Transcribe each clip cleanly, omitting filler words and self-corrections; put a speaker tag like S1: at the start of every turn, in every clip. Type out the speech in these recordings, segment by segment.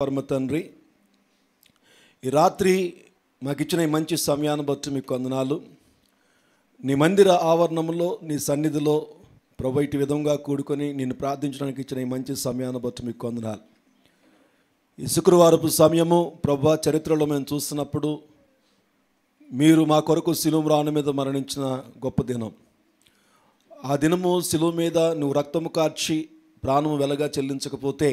S1: పరమ తండ్రి, ఈ రాత్రి మాకు ఇచ్చిన ఈ మంచి సమయాన్ని బట్టి మీకు వందనాలు. నీ మందిర ఆవరణంలో నీ సన్నిధిలో ప్రభు ఇటు విధంగా కూడుకొని నిన్ను ప్రార్థించడానికి ఇచ్చిన ఈ మంచి సమయాన్ని బట్టి మీకు వందనాలు. ఈ శుక్రవారపు సమయము ప్రభు చరిత్రలో మేము చూస్తున్నప్పుడు మీరు మా కొరకు శిలువ రాణి మీద మరణించిన గొప్ప దినం. ఆ దినము శిలువ మీద నువ్వు రక్తము కార్చి ప్రాణము వెలగా చెల్లించకపోతే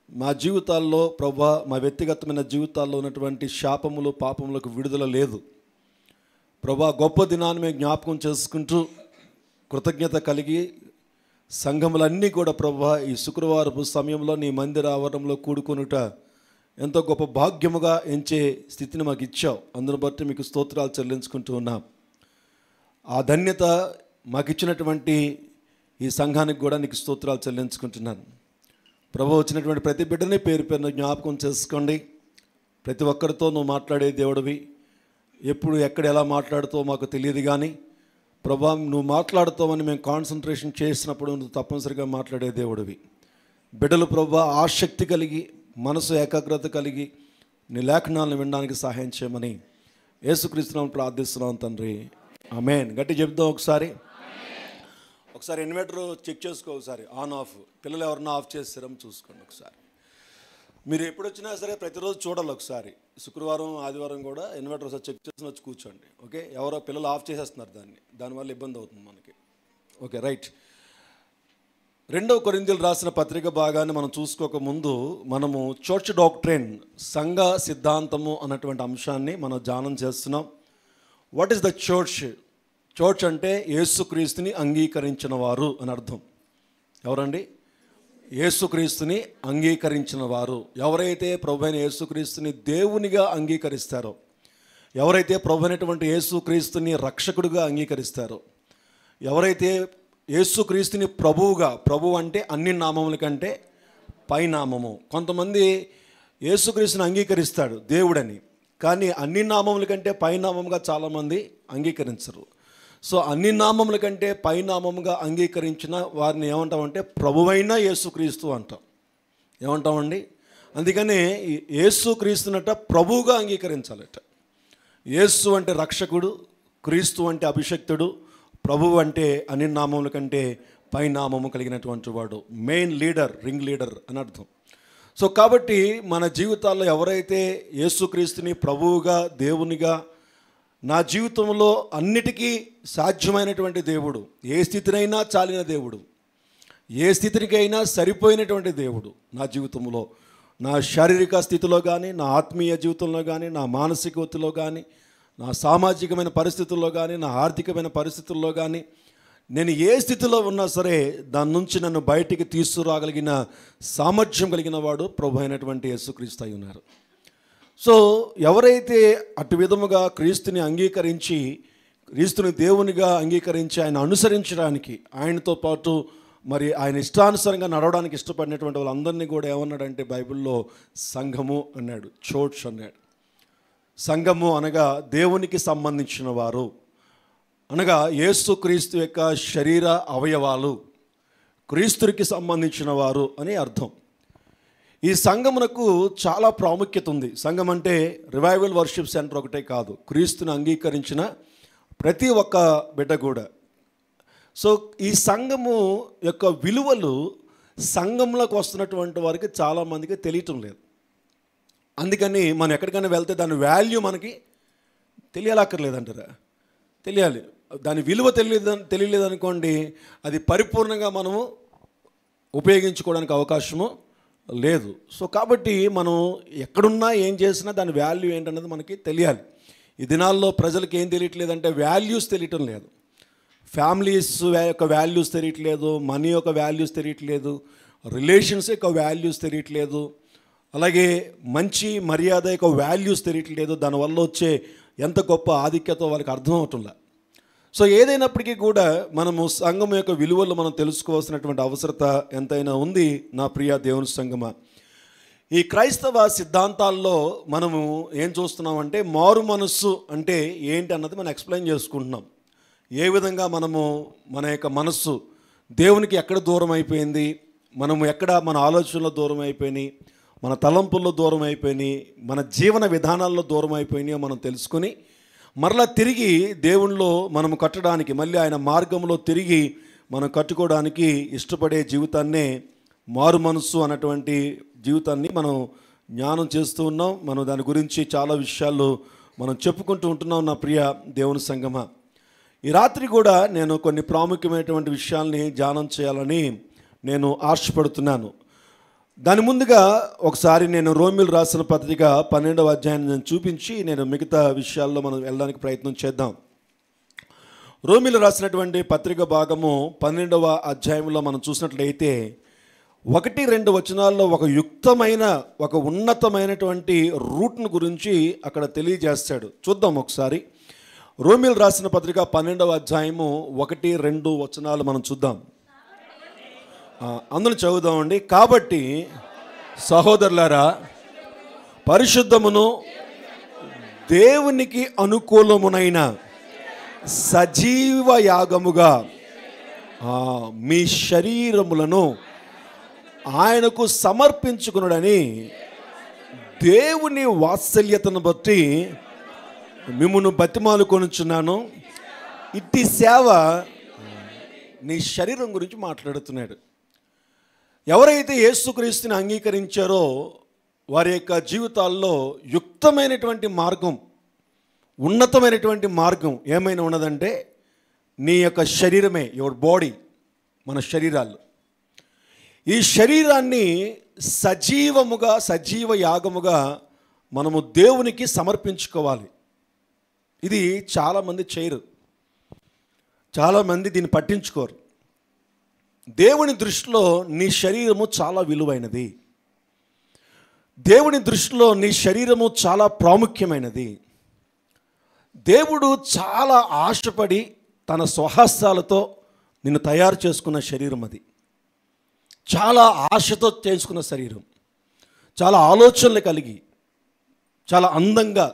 S1: మా జీవితాల్లో ప్రభా, మా వ్యక్తిగతమైన జీవితాల్లో ఉన్నటువంటి శాపములు పాపములకు విడుదల లేదు. ప్రభా, గొప్ప దినాన్ని మేము జ్ఞాపకం చేసుకుంటూ కృతజ్ఞత కలిగి సంఘములన్నీ కూడా ప్రభా ఈ శుక్రవారపు సమయంలో నీ మందిర ఆవరణంలో కూడుకొనుట ఎంతో గొప్ప భాగ్యముగా ఎంచే స్థితిని మాకు ఇచ్చావు. అందును బట్టి మీకు స్తోత్రాలు చెల్లించుకుంటూ ఉన్నాం. ఆ ధన్యత మాకు ఇచ్చినటువంటి ఈ సంఘానికి కూడా నీకు స్తోత్రాలు చెల్లించుకుంటున్నాను. ప్రభు, వచ్చినటువంటి ప్రతి బిడ్డని పేరు పేరున జ్ఞాపకం చేసుకోండి. ప్రతి ఒక్కరితో నువ్వు మాట్లాడే దేవుడివి. ఎప్పుడు ఎక్కడ ఎలా మాట్లాడుతావో మాకు తెలియదు, కానీ ప్రభా నువ్వు మాట్లాడుతావని మేము కాన్సన్ట్రేషన్ చేసినప్పుడు నువ్వు తప్పనిసరిగా మాట్లాడే దేవుడివి. బిడ్డలు ప్రభా ఆసక్తి కలిగి మనసు ఏకాగ్రత కలిగి నీ లేఖనాలను వినడానికి సహాయం చేయమని యేసుక్రీస్తునామమున ప్రార్థిస్తున్నాం తండ్రి, ఆమేన్. గట్టి చెప్దాం ఒకసారి ఇన్వర్టర్ చెక్ చేసుకో, ఒకసారి ఆన్ ఆఫ్. పిల్లలు ఎవరన్నా ఆఫ్ చేస్తారో చూసుకోండి ఒకసారి. మీరు ఎప్పుడు వచ్చినా సరే ప్రతిరోజు చూడాలి ఒకసారి. శుక్రవారం ఆదివారం కూడా ఇన్వర్టర్ ఒకసారి చెక్ చేసుకుని వచ్చి కూర్చోండి. ఓకే, ఎవరో పిల్లలు ఆఫ్ చేసేస్తున్నారు దానివల్ల ఇబ్బంది అవుతుంది మనకి. Okay, right. 2 కొరింథీయులకు రాసిన పత్రిక భాగాన్ని మనం చూసుకోక ముందు మనము చర్చ్ డాక్ట్రైన్, సంఘ సిద్ధాంతము అన్నటువంటి అంశాన్ని మనం ధ్యానం చేస్తున్నాం. What is the church? Church అంటే యేసుక్రీస్తుని అంగీకరించిన వారు అని అర్థం. ఎవరండి? యేసుక్రీస్తుని అంగీకరించిన వారు. ఎవరైతే ప్రభు అయిన యేసుక్రీస్తుని దేవునిగా అంగీకరిస్తారో, ఎవరైతే ప్రభు అయినటువంటి యేసుక్రీస్తుని రక్షకుడిగా అంగీకరిస్తారో, ఎవరైతే యేసుక్రీస్తుని ప్రభువుగా, ప్రభు అంటే అన్ని నామముల కంటే పై నామము. కొంతమంది యేసుక్రీస్తుని అంగీకరిస్తాడు దేవుడని, కానీ అన్ని నామముల కంటే పై నామముగా చాలామంది అంగీకరించరు. సో అన్ని నామముల కంటే పై నామముగా అంగీకరించిన వారిని ఏమంటామంటే ప్రభువైన యేసుక్రీస్తు అంటాం. ఏమంటామండి? అందుకనే యేసుక్రీస్తునట ప్రభువుగా అంగీకరించాలట. యేసు అంటే రక్షకుడు, క్రీస్తు అంటే అభిషక్తుడు, ప్రభువు అంటే అన్ని నామముల కంటే పై నామము కలిగినటువంటి వాడు, మెయిన్ లీడర్, రింగ్ లీడర్ అని అర్థం. సో కాబట్టి మన జీవితాల్లో ఎవరైతే యేసుక్రీస్తుని ప్రభువుగా, దేవునిగా, నా జీవితంలో అన్నిటికీ సాధ్యమైనటువంటి దేవుడు, ఏ స్థితినైనా చాలిన దేవుడు, ఏ స్థితికైనా సరిపోయినటువంటి దేవుడు నా జీవితంలో, నా శారీరక స్థితిలో కానీ, నా ఆత్మీయ జీవితంలో కానీ, నా మానసికతలో కానీ, నా సామాజికమైన పరిస్థితుల్లో కానీ, నా ఆర్థికమైన పరిస్థితుల్లో కానీ, నేను ఏ స్థితిలో ఉన్నా సరే దాని నుంచి నన్ను బయటికి తీసుకురాగలిగిన సామర్థ్యం కలిగిన వాడు ప్రభు అయినటువంటి యేసుక్రీస్తు అయి ఉన్నారు. సో ఎవరైతే అటు విధముగా క్రీస్తుని అంగీకరించి, క్రీస్తుని దేవునిగా అంగీకరించి ఆయన అనుసరించడానికి, ఆయనతో పాటు మరి ఆయన ఇష్టానుసారంగా నడవడానికి ఇష్టపడినటువంటి వాళ్ళందరినీ కూడా ఏమన్నాడంటే బైబిల్లో సంఘము అన్నాడు, చర్చ్ అన్నాడు. సంఘము అనగా దేవునికి సంబంధించిన వారు, అనగా యేసుక్రీస్తు యొక్క శరీర అవయవాలు, క్రీస్తునికి సంబంధించిన వారు అని అర్థం. ఈ సంఘమునకు చాలా ప్రాముఖ్యత ఉంది. సంఘం అంటే రివైవల్ వర్షిప్ సెంటర్ ఒకటే కాదు, క్రీస్తుని అంగీకరించిన ప్రతి ఒక్క బిడ్డ కూడా. సో ఈ సంఘము యొక్క విలువలు సంఘంలోకి వస్తున్నటువంటి వారికి చాలామందికి తెలియటం లేదు. అందుకని మనం ఎక్కడికైనా వెళ్తే దాని వాల్యూ మనకి తెలియాలక్కర్లేదంటారా? తెలియాలి. దాని విలువ తెలియలేదనుకోండి, అది పరిపూర్ణంగా మనము ఉపయోగించుకోవడానికి అవకాశము లేదు. సో కాబట్టి మనం ఎక్కడున్నా ఏం చేసినా దాని వాల్యూ ఏంటన్నది మనకి తెలియాలి. ఈ దినాల్లో ప్రజలకు ఏం తెలియట్లేదంటే వాల్యూస్ తెలియటం లేదు. ఫ్యామిలీస్ యొక్క వాల్యూస్ తెలియట్లేదు, మనీ యొక్క వాల్యూస్ తెలియట్లేదు, రిలేషన్స్ యొక్క వాల్యూస్ తెలియట్లేదు, అలాగే మంచి మర్యాద యొక్క వాల్యూస్ తెలియట్లేదు. దానివల్ల వచ్చే ఎంత గొప్ప ఆధిక్యత వాళ్ళకి అర్థమవుతుందా. సో ఏదైనప్పటికీ కూడా మనము సంఘం యొక్క విలువలు మనం తెలుసుకోవాల్సినటువంటి అవసరత ఎంతైనా ఉంది నా ప్రియ దేవుని సంఘమా. ఈ క్రైస్తవ సిద్ధాంతాల్లో మనము ఏం చూస్తున్నామంటే మారు మనస్సు అంటే ఏంటి అన్నది మనం ఎక్స్ప్లెయిన్ చేసుకుంటున్నాం. ఏ విధంగా మనము మన యొక్క మనస్సు దేవునికి ఎక్కడ దూరం అయిపోయింది, మనము ఎక్కడ మన ఆలోచనలో దూరం అయిపోయినాయి, మన తలంపుల్లో దూరం అయిపోయినాయి, మన జీవన విధానాల్లో దూరం అయిపోయినాయో మనం తెలుసుకొని మరలా తిరిగి దేవునిలో మనం కట్టడానికి, మళ్ళీ ఆయన మార్గంలో తిరిగి మనం కట్టుకోవడానికి ఇష్టపడే జీవితాన్నే మారు మనస్సు అన్నటువంటి జీవితాన్ని మనం జ్ఞానం చేస్తూ ఉన్నాం. మనం దాని గురించి చాలా విషయాలు మనం చెప్పుకుంటూ ఉంటున్నాం. నా ప్రియ దేవుని సంగమా, ఈ రాత్రి కూడా నేను కొన్ని ప్రాముఖ్యమైనటువంటి విషయాల్ని ధ్యానం చేయాలని నేను ఆశపడుతున్నాను. దాని ముందుగా ఒకసారి నేను రోమిలు రాసిన పత్రిక 12వ అధ్యాయాన్ని నేను చూపించి నేను మిగతా విషయాల్లో మనం వెళ్ళడానికి ప్రయత్నం చేద్దాం. రోమిలు రాసినటువంటి పత్రిక భాగము 12వ అధ్యాయంలో మనం చూసినట్లయితే 1-2 వచనాల్లో ఒక యుక్తమైన, ఒక ఉన్నతమైనటువంటి రూట్ను గురించి అక్కడ తెలియజేస్తాడు. చూద్దాం ఒకసారి. రోమిలు రాసిన పత్రిక 12వ అధ్యాయము 1-2 వచనాలు మనం చూద్దాం. అందులో చదువుదామండి. కాబట్టి సహోదరులారా, పరిశుద్ధమును దేవునికి అనుకూలమునైన సజీవ యాగముగా మీ శరీరములను ఆయనకు సమర్పించుకునుడని దేవుని వాత్సల్యతను బట్టి మిమ్మును బతిమాలుకొనుచున్నాను. ఇట్టి సేవ నీ శరీరం గురించి మాట్లాడుతున్నాడు. ఎవరైతే యేసుక్రీస్తుని అంగీకరించారో వారి యొక్క జీవితాల్లో యుక్తమైనటువంటి మార్గం, ఉన్నతమైనటువంటి మార్గం ఏమైనా ఉన్నదంటే నీ యొక్క శరీరమే, యువర్ బాడీ, మన శరీరాలు. ఈ శరీరాన్ని సజీవముగా, సజీవ యాగముగా మనము దేవునికి సమర్పించుకోవాలి. ఇది చాలామంది చేయరు, చాలామంది దీన్ని పట్టించుకోరు. దేవుని దృష్టిలో నీ శరీరము చాలా విలువైనది. దేవుని దృష్టిలో నీ శరీరము చాలా ప్రాముఖ్యమైనది. దేవుడు చాలా ఆశపడి తన స్వహస్తాలతో నిన్ను తయారు చేసుకున్న శరీరం అది. చాలా ఆశతో చేసుకున్న శరీరం, చాలా ఆలోచనలు కలిగి, చాలా అందంగా,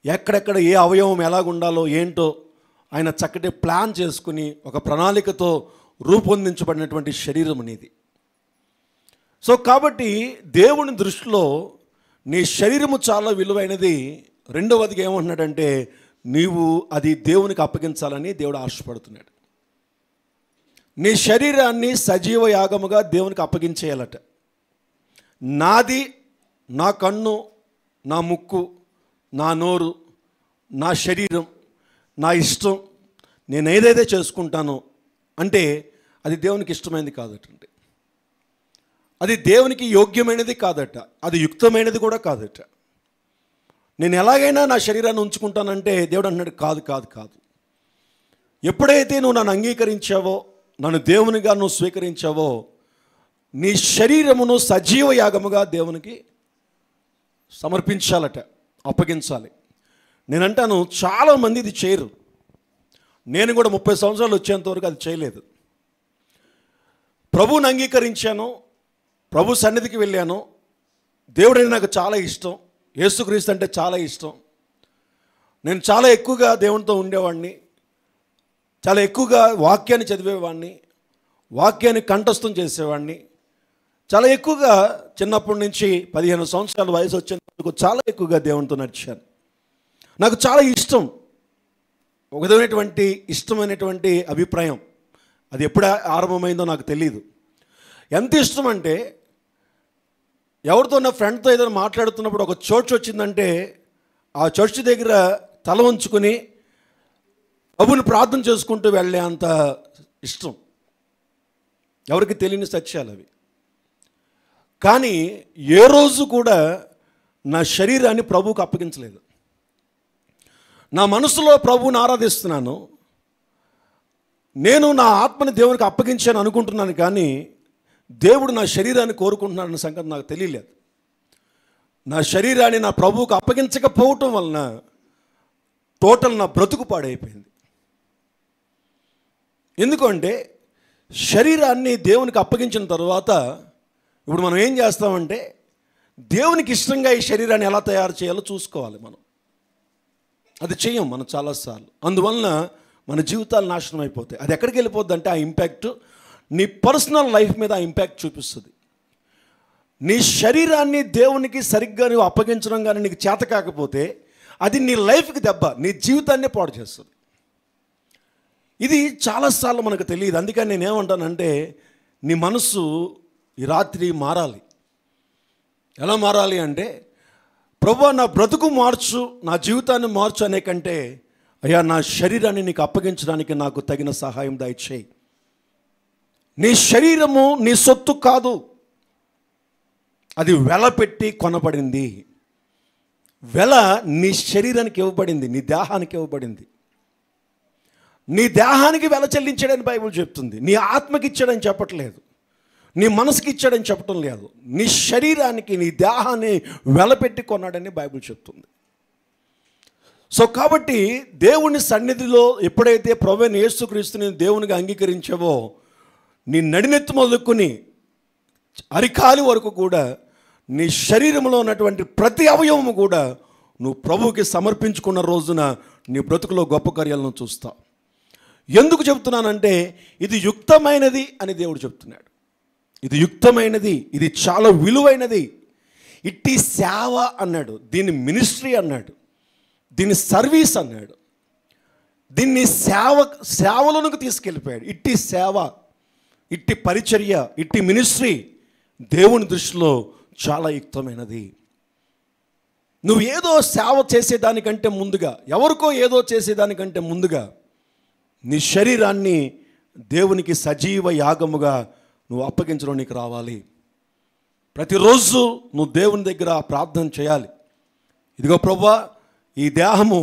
S1: ఎక్కడెక్కడ ఏ అవయవం ఎలాగుండాలో ఏంటో ఆయన చక్కటి ప్లాన్ చేసుకుని ఒక ప్రణాళికతో రూపొందించబడినటువంటి శరీరం అనేది. సో కాబట్టి దేవుని దృష్టిలో నీ శరీరము చాలా విలువైనది. రెండవదిగా ఏమంటున్నాడంటే నీవు అది దేవునికి అప్పగించాలని దేవుడు ఆశపడుతున్నాడు. నీ శరీరాన్ని సజీవ యాగముగా దేవునికి అప్పగించేయాలట. నాది, నా కన్ను, నా ముక్కు, నా నోరు, నా శరీరం, నా ఇష్టం, నేను ఏదైతే చేసుకుంటానో అంటే అది దేవునికి ఇష్టమైనది కాదటండి. అది దేవునికి యోగ్యమైనది కాదట. అది యుక్తమైనది కూడా కాదట. నేను ఎలాగైనా నా శరీరాన్ని ఉంచుకుంటానంటే దేవుడు అన్నాడు కాదు కాదు కాదు. ఎప్పుడైతే నువ్వు నన్ను అంగీకరించావో, నన్ను దేవునిగా నువ్వు స్వీకరించావో, నీ శరీరమును సజీవ యాగముగా దేవునికి సమర్పించాలట, అప్పగించాలి. నేనంటాను చాలామంది ఇది చేయరు. నేను కూడా 30 సంవత్సరాలు వచ్చేంతవరకు అది చేయలేదు. ప్రభువుని అంగీకరించాను, ప్రభు సన్నిధికి వెళ్ళాను, దేవుడంటే నాకు చాలా ఇష్టం, యేసుక్రీస్తు అంటే చాలా ఇష్టం. నేను చాలా ఎక్కువగా దేవునితో ఉండేవాడిని, చాలా ఎక్కువగా వాక్యాన్ని చదివేవాడిని, వాక్యాన్ని కంఠస్థం చేసేవాడిని, చాలా ఎక్కువగా చిన్నప్పటి నుంచి 15 సంవత్సరాల వయసు వచ్చేందుకు చాలా ఎక్కువగా దేవునితో నడిచాను. నాకు చాలా ఇష్టం, ఒక విధమైనటువంటి ఇష్టమైనటువంటి అభిప్రాయం. అది ఎప్పుడు ఆరంభమైందో నాకు తెలియదు. ఎంత ఇష్టం అంటే ఎవరితో నా ఫ్రెండ్తో ఏదైనా మాట్లాడుతున్నప్పుడు ఒక చర్చ్ వచ్చిందంటే ఆ చర్చ్ దగ్గర తల ఉంచుకొని ప్రభుని ప్రార్థన చేసుకుంటూ వెళ్ళే అంత ఇష్టం. ఎవరికి తెలియని సత్యాలు అవి. కానీ ఏ రోజు కూడా నా శరీరాన్ని ప్రభువుకు అప్పగించలేదు. నా మనసులో ప్రభువుని ఆరాధిస్తున్నాను, నేను నా ఆత్మని దేవునికి అప్పగించాను అనుకుంటున్నాను, కానీ దేవుడు నా శరీరాన్ని కోరుకుంటున్నాడన్న సంగతి నాకు తెలియలేదు. నా శరీరాన్ని నా ప్రభువుకు అప్పగించకపోవటం వలన టోటల్ నా బ్రతుకు పాడైపోయింది. ఎందుకంటే శరీరాన్ని దేవునికి అప్పగించిన తర్వాత ఇప్పుడు మనం ఏం చేస్తామంటే దేవునికి ఇష్టంగా ఈ శరీరాన్ని ఎలా తయారు చేయాలో చూసుకోవాలి. మనం అది చేయం మనం చాలాసార్లు. అందువలన మన జీవితాలు నాశనం అయిపోతాయి. అది ఎక్కడికి వెళ్ళిపోద్ది అంటే ఆ ఇంపాక్ట్ నీ పర్సనల్ లైఫ్ మీద ఆ ఇంపాక్ట్ చూపిస్తుంది. నీ శరీరాన్ని దేవునికి సరిగ్గా నువ్వు అప్పగించడం కానీ నీకు చేత కాకపోతే అది నీ లైఫ్కి దెబ్బ, నీ జీవితాన్ని పాడు చేస్తుంది. ఇది చాలాసార్లు మనకు తెలియదు. అందుకని నేనేమంటానంటే నీ మనస్సు ఈ రాత్రి మారాలి. ఎలా మారాలి అంటే, ప్రభువా నా బ్రతుకు మార్చు, నా జీవితాన్ని మార్చు అనే కంటే, అయ్యా నా శరీరాన్ని నీకు అప్పగించడానికి నాకు తగిన సహాయం దయచేయి. నీ శరీరము నీ సొత్తు కాదు, అది వెల పెట్టి కొనబడింది. వెల నీ శరీరానికి ఇవ్వబడింది, నీ దేహానికి ఇవ్వబడింది. నీ దేహానికి వెల చెల్లించాడని బైబిల్ చెప్తుంది. నీ ఆత్మకి ఇచ్చాడని చెప్పట్లేదు, నీ మనసుకి ఇచ్చాడని చెప్పటం లేదు. నీ శరీరానికి, నీ దేహాన్ని వెలపెట్టి కొన్నాడని బైబిల్ చెప్తుంది. సో కాబట్టి దేవుని సన్నిధిలో ఎప్పుడైతే ప్రభువైన యేసుక్రీస్తుని దేవునిగా అంగీకరించావో, నీ నడినెత్తు మొదలుకొని అరికాలి వరకు కూడా నీ శరీరంలో ఉన్నటువంటి ప్రతి అవయవము కూడా నువ్వు ప్రభువుకి సమర్పించుకున్న రోజున నీ బ్రతుకులో గొప్ప కార్యాలను చూస్తావు. ఎందుకు చెప్తున్నానంటే ఇది యుక్తమైనది అని దేవుడు చెప్తున్నాడు. ఇది యుక్తమైనది, ఇది చాలా విలువైనది. ఇట్టి సేవ అన్నాడు, దీన్ని మినిస్ట్రీ అన్నాడు, దీన్ని సర్వీస్ అన్నాడు, దీన్ని సేవలోనికి తీసుకెళ్ళిపోయాడు. ఇట్టి సేవ, ఇట్టి పరిచర్య, ఇట్టి మినిస్ట్రీ దేవుని దృష్టిలో చాలా యుక్తమైనది. నువ్వు ఏదో సేవ చేసేదానికంటే ముందుగా, ఎవరికో ఏదో చేసేదానికంటే ముందుగా నీ శరీరాన్ని దేవునికి సజీవ యాగముగా నువ్వు అప్పగించడం నీకు రావాలి. ప్రతిరోజు నువ్వు దేవుని దగ్గర ప్రార్థన చేయాలి. ఇదిగో ప్రభువా, ఈ దేహము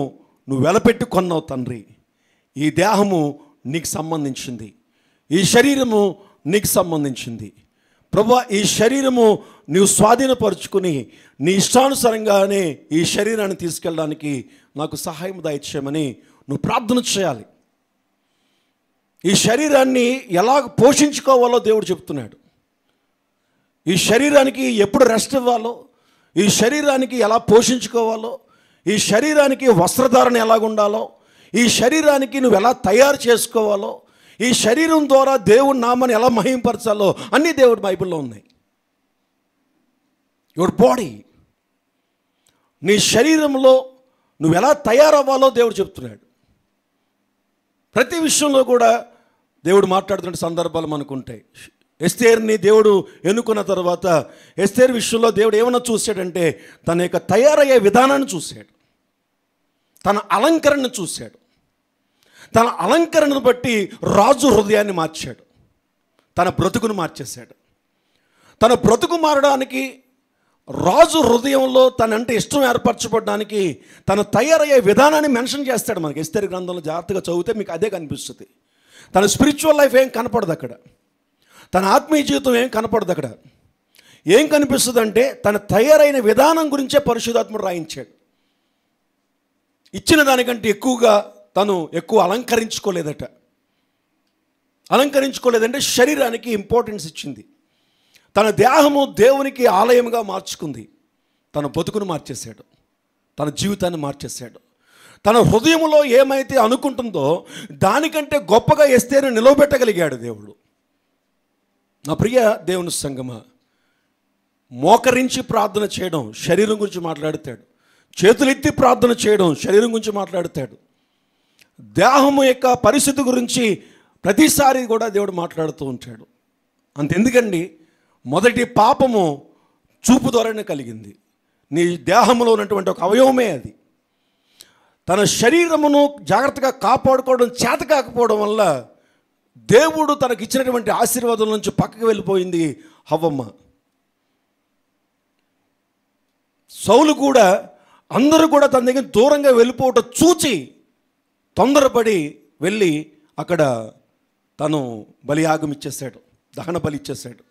S1: నువ్వు వెలపెట్టి కొన్నావు తండ్రి, ఈ దేహము నీకు సంబంధించింది, ఈ శరీరము నీకు సంబంధించింది ప్రభువా, ఈ శరీరము నువ్వు స్వాధీనపరుచుకుని నీ ఇష్టానుసారంగానే ఈ శరీరాన్ని తీసుకెళ్ళడానికి నాకు సహాయం దయచేయమని నువ్వు ప్రార్థన చేయాలి. ఈ శరీరాన్ని ఎలా పోషించుకోవాలో దేవుడు చెప్తున్నాడు. ఈ శరీరానికి ఎప్పుడు రెస్ట్ ఇవ్వాలో, ఈ శరీరానికి ఎలా పోషించుకోవాలో, ఈ శరీరానికి వస్త్రధారణ ఎలాగుండాలో, ఈ శరీరానికి నువ్వు ఎలా తయారు చేసుకోవాలో, ఈ శరీరం ద్వారా దేవుని నామాన్ని ఎలా మహింపరచాలో అన్నీ దేవుడి బైబిల్లో ఉన్నాయి. యువర్ బాడీ, నీ శరీరంలో నువ్వు ఎలా తయారవ్వాలో దేవుడు చెప్తున్నాడు. ప్రతి విషయంలో కూడా దేవుడు మాట్లాడుతున్న సందర్భాలు మనకు ఉంటాయి. ఎస్తేర్ని దేవుడు ఎన్నుకున్న తర్వాత ఎస్తేర్ విషయంలో దేవుడు ఏమన్నా చూశాడంటే తన యొక్క తయారయ్యే విధానాన్ని చూశాడు, తన అలంకరణను చూశాడు. తన అలంకరణను బట్టి రాజు హృదయాన్ని మార్చాడు, తన బ్రతుకును మార్చేశాడు. తన బ్రతుకు మారడానికి, రాజు హృదయంలో తనంటే ఇష్టం ఏర్పరచబడడానికి తన తయారయ్యే విధానాన్ని మెన్షన్ చేస్తాడు. మనకి ఎస్తేరు గ్రంథంలో జాగ్రత్తగా చదివితే మీకు అదే కనిపిస్తుంది. తన స్పిరిచువల్ లైఫ్ ఏం కనపడదు అక్కడ, తన ఆత్మీయ జీవితం ఏం కనపడదు అక్కడ. ఏం కనిపిస్తుంది అంటే తన తయారైన విధానం గురించే పరిశుద్ధాత్ముడు రాయించాడు. ఇచ్చిన దానికంటే ఎక్కువగా తను ఎక్కువ అలంకరించుకోలేదట. అలంకరించుకోలేదంటే శరీరానికి ఇంపార్టెన్స్ ఇచ్చింది. తన దేహము దేవునికి ఆలయముగా మార్చుకుంది. తన బతుకును మార్చేశాడు, తన జీవితాన్ని మార్చేశాడు. తన హృదయంలో ఏమైతే అనుకుంటుందో దానికంటే గొప్పగా ఎస్తేరును నిలవబెట్టగలిగాడు దేవుడు. నా ప్రియ దేవుని సంగమా, మోకరించి ప్రార్థన చేయడం శరీరం గురించి మాట్లాడతాడు, చేతులెత్తి ప్రార్థన చేయడం శరీరం గురించి మాట్లాడతాడు, దేహము యొక్క పరిస్థితి గురించి ప్రతిసారి కూడా దేవుడు మాట్లాడుతూ ఉంటాడు. అంతెందుకండి, మొదటి పాపము చూపు ద్వారానే కలిగింది. నీ దేహంలో ఉన్నటువంటి ఒక అవయవమే అది. తన శరీరమును జాగ్రత్తగా కాపాడుకోవడం చేత కాకపోవడం వల్ల దేవుడు తనకి ఇచ్చినటువంటి ఆశీర్వాదం నుంచి పక్కకు వెళ్ళిపోయింది హవ్వమ్మ. సౌలు కూడా అందరూ కూడా తన దగ్గర దూరంగా వెళ్ళిపోవటం చూచి తొందరపడి వెళ్ళి అక్కడ తను బలియాగం ఇచ్చేసాడు, దహన బలి ఇచ్చేసాడు.